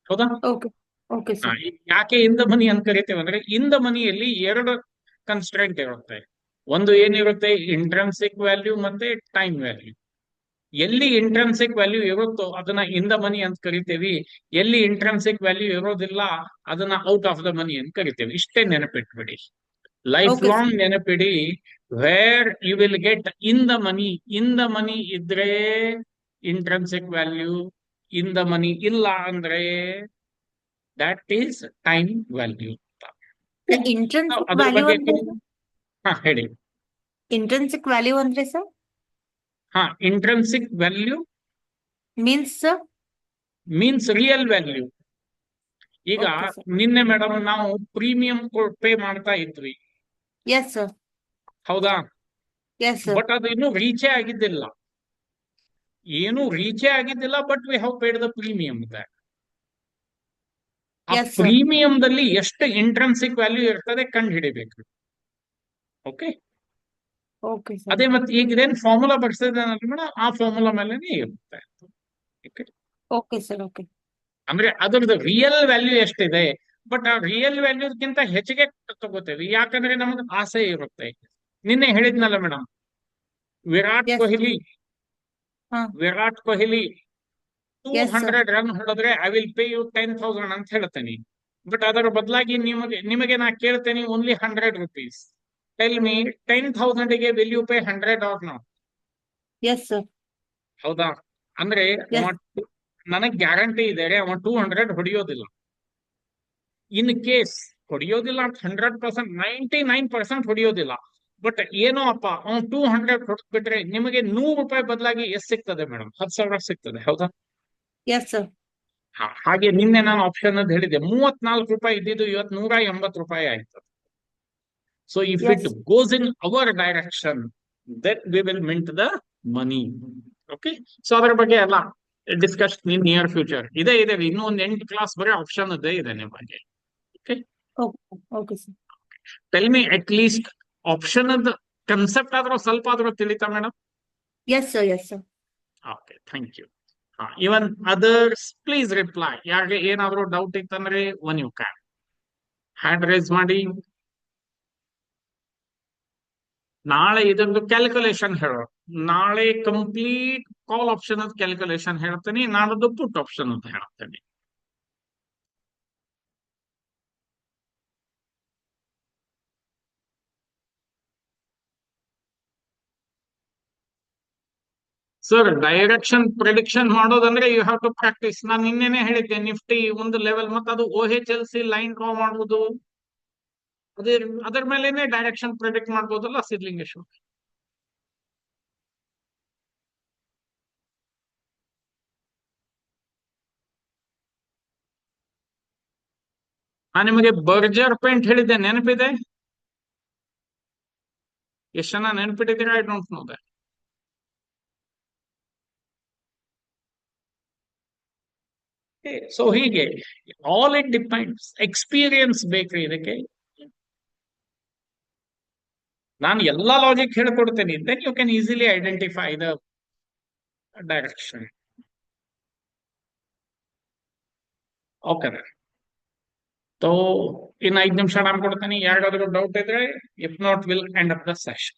[SPEAKER 1] ಹೌದಾ?
[SPEAKER 2] Okay. Okay, sir.
[SPEAKER 1] ಯಾಕೆ ಇಂದ ಮನಿ ಅಂತ ಕರಿತೇವೆ ಅಂದ್ರೆ ಇಂದ ಮನಿಯಲ್ಲಿ ಎರಡು ಕನ್ಸ್ಟ್ರೆಂಟ್ ಇರುತ್ತೆ. ಒಂದು ಏನಿರುತ್ತೆ, ಇಂಟ್ರೆನ್ಸಿಕ್ ವ್ಯಾಲ್ಯೂ ಮತ್ತೆ ಟೈಮ್ ವ್ಯಾಲ್ಯೂ. ಎಲ್ಲಿ ಇಂಟ್ರೆನ್ಸಿಕ್ ವ್ಯಾಲ್ಯೂ ಇರುತ್ತೋ ಅದನ್ನ ಇನ್ ದ ಮನಿ ಅಂತ ಕರಿತೇವಿ. ಎಲ್ಲಿ ಇಂಟ್ರೆನ್ಸಿಕ್ ವ್ಯಾಲ್ಯೂ ಇರೋದಿಲ್ಲ ಅದನ್ನ ಔಟ್ ಆಫ್ ದ ಮನಿ ಅಂತ ಕರಿತೇವೆ. ಇಷ್ಟೇ ನೆನಪಿಟ್ಬಿಡಿ, ಲೈಫ್
[SPEAKER 2] Okay,
[SPEAKER 1] ಲಾಂಗ್ ನೆನಪಿಡಿ. Where you will get in the money, in the money ಇದ್ರೆ intrinsic value, in the money ಇಲ್ಲ ಅಂದ್ರೆ that is time value.
[SPEAKER 2] The intrinsic
[SPEAKER 1] ಅದ್ರ
[SPEAKER 2] value
[SPEAKER 1] ಬಗ್ಗೆ
[SPEAKER 2] ಅಂದ್ರೆ sir?
[SPEAKER 1] ಹೇಳಿ.
[SPEAKER 2] Intrinsic value ಅಂದ್ರೆ sir?
[SPEAKER 1] Intrinsic value
[SPEAKER 2] Means, sir?
[SPEAKER 1] Means real value. ಈಗ
[SPEAKER 2] Okay, sir.
[SPEAKER 1] ನಿನ್ನೆ ಮೇಡಮ್ ನಾವು ಪ್ರೀಮಿಯಂ ಪೇ ಮಾಡ್ತಾ ಇದ್ವಿ,
[SPEAKER 2] Yes, sir.
[SPEAKER 1] ಹೌದಾ?
[SPEAKER 2] Yes, sir.
[SPEAKER 1] ಬಟ್ ಅದು ಇನ್ನೂ ರೀಚೇ ಆಗಿದ್ದಿಲ್ಲ, ಏನು ರೀಚೇ ಆಗಿದ್ದಿಲ್ಲ. But we have paid the premium. ಆ
[SPEAKER 2] Yes, sir.
[SPEAKER 1] ಪ್ರೀಮಿಯಂದಲ್ಲಿ ಎಷ್ಟು ಇಂಟ್ರೆನ್ಸಿಕ್ ವ್ಯಾಲ್ಯೂ ಇರ್ತದೆ ಕಂಡು ಹಿಡಿಬೇಕು. Okay,
[SPEAKER 2] Okay, sir.
[SPEAKER 1] ಅದೇ ಮತ್ತೆ ಈಗ ಇದೇನು ಫಾರ್ಮುಲಾ ಬರ್ಸಿದೆ ಮೇಡಮ್, ಆ ಫಾರ್ಮುಲಾ ಮೇಲೆನೆ ಇರುತ್ತೆ. Okay,
[SPEAKER 2] Okay, sir. Okay.
[SPEAKER 1] ಅಂದ್ರೆ ಅದ್ರದ್ದು ರಿಯಲ್ ವ್ಯಾಲ್ಯೂ ಎಷ್ಟಿದೆ, ಬಟ್ ಆ ರಿಯಲ್ ವ್ಯಾಲ್ಯೂಕ್ಕಿಂತ ಹೆಚ್ಚಿಗೆ ತಗೋತೇವೆ. ಯಾಕಂದ್ರೆ ನಮಗೆ ಆಸೆ ಇರುತ್ತೆ. ನಿನ್ನೆ ಹೇಳಿದ್ನಲ್ಲ ಮೇಡಮ್, ವಿರಾಟ್
[SPEAKER 2] Yes.
[SPEAKER 1] ಕೊಹ್ಲಿ
[SPEAKER 2] ಹಾ.
[SPEAKER 1] Virat Kohli
[SPEAKER 2] Yes, sir.
[SPEAKER 1] 200 run ಹೊಡೆದ್ರೆ ಐ ವಿಲ್ ಪೇ ಯು 10,000 ಅಂತ ಹೇಳ್ತೇನೆ. ಬಟ್ ಅದರ ಬದಲಾಗಿ ನಿಮಗೆ ನಾ ಕೇಳ್ತೇನೆ ಓನ್ಲಿ 100 rupees. ಟೆಲ್ ಮೀ 10,000ಗೆ will you pay 100 or not?
[SPEAKER 2] Yes, sir.
[SPEAKER 1] ಹೌದಾ? ಅಂದ್ರೆ
[SPEAKER 2] Yes.
[SPEAKER 1] ನನಗ್ ಗ್ಯಾರಂಟಿ ಇದೆ ಅವ 200 ಹೊಡೆಯೋದಿಲ್ಲ. ಇನ್ ಕೇಸ್ ಹೊಡೆಯೋದಿಲ್ಲ ಅಂತ 100%, 99% ಹೊಡೆಯೋದಿಲ್ಲ. ಬಟ್ ಏನೋ ಅಪ್ಪ ಅವ್ನು 200 ಹೊಡೆದ್ಬಿಟ್ರೆ ನಿಮಗೆ 100 ರೂಪಾಯಿ ಬದಲಾಗಿ ಎಷ್ಟು ಸಿಗ್ತದೆ ಮೇಡಮ್? 10,000 ಸಿಗ್ತದೆ, ಹೌದಾ?
[SPEAKER 2] Yes, sir.
[SPEAKER 1] ಹಾಗೆ ನಿನ್ನೆ ನಾನು ಆಪ್ಷನ್ ಅಂತ ಹೇಳಿದೆ, 34 ರೂಪಾಯಿ ಇದ್ದಿದ್ದು ಇವತ್ತು 180 ರೂಪಾಯಿ ಆಯ್ತು. So if
[SPEAKER 2] Yes.
[SPEAKER 1] It goes in our direction then we will mint the money. Okay, so ಅದರ ಬಗ್ಗೆ ಎಲ್ಲ ಡಿಸ್ಕಸ್ ಇನ್ ನಿಯರ್ ಫ್ಯೂಚರ್ ಇದೆ. ಇನ್ನೂ ಒಂದು 8 ಕ್ಲಾಸ್ ಬರೀ ಆಪ್ಷನ್ ಇದೆ ನಿಮಗೆ. Okay,
[SPEAKER 2] Okay. Okay, sir.
[SPEAKER 1] Tell me at least option concept ಆದ್ರೂ ಸ್ವಲ್ಪ ಆದ್ರೂ ತಿಳಿತಾ madam?
[SPEAKER 2] Yes, sir. Yes, sir.
[SPEAKER 1] Okay, thank you. Even others please reply. ಯಾರಿಗೆ ಏನಾದ್ರೂ ಡೌಟ್ ಇತ್ತಂದ್ರೆ one you can hand raise ಮಾಡಿ. ನಾಳೆ ಇದೊಂದು ಕ್ಯಾಲ್ಕುಲೇಷನ್ ಹೇಳೋ. ನಾಳೆ ಕಂಪ್ಲೀಟ್ ಕಾಲ್ ಆಪ್ಷನ್ ಅಂತ ಕ್ಯಾಲ್ಕುಲೇಷನ್ ಹೇಳ್ತೇನೆ, ನಾಳದ್ದು ಪುಟ್ ಆಪ್ಷನ್ ಅಂತ ಹೇಳ್ತೇನೆ. ಸರ್, ಡೈರೆಕ್ಷನ್ ಪ್ರಿಡಿಕ್ಷನ್ ಮಾಡೋದಂದ್ರೆ ಯು ಹ್ಯಾವ್ ಟು ಪ್ರಾಕ್ಟೀಸ್. ನಾನು ನಿನ್ನೆನೆ ಹೇಳಿದ್ದೆ, ನಿಫ್ಟಿ ಒಂದು ಲೆವೆಲ್ ಮತ್ತೆ ಅದು OHLC ಲೈನ್ ಡ್ರಾ ಮಾಡುವುದು, ಅದರ ಮೇಲೆನೆ ಡೈರೆಕ್ಷನ್ ಪ್ರಿಡಿಕ್ಟ್ ಮಾಡ್ಬೋದಲ್ಲ ಸಿದ್ಲಿಂಗೇಶ್ವರ್. ನಿಮಗೆ ಬರ್ಜರ್ ಪೇಂಟ್ ಹೇಳಿದ್ದೆ, ನೆನಪಿದೆ? ಎಷ್ಟು ಜನ ನೆನಪಿಟ್ಟಿದ್ದೀರಾ? I don't know that. So ಹೀಗೆ ಆಲ್ ಇಟ್ ಡಿಪೆಂಡ್ಸ್. ಎಕ್ಸ್ಪೀರಿಯನ್ಸ್ ಬೇಕ್ರಿ ಇದಕ್ಕೆ. ನಾನು ಎಲ್ಲಾ ಲಾಜಿಕ್ ಹೇಳ್ಕೊಡ್ತೇನೆ, then you can easily identify the direction. Okay, so ಇನ್ನು 5 ನಿಮಿಷ ನಾನು ಕೊಡ್ತೇನೆ. ಯಾರಿಗಾದ್ರೂ ಡೌಟ್ ಇದ್ರೆ, if not will end up the session.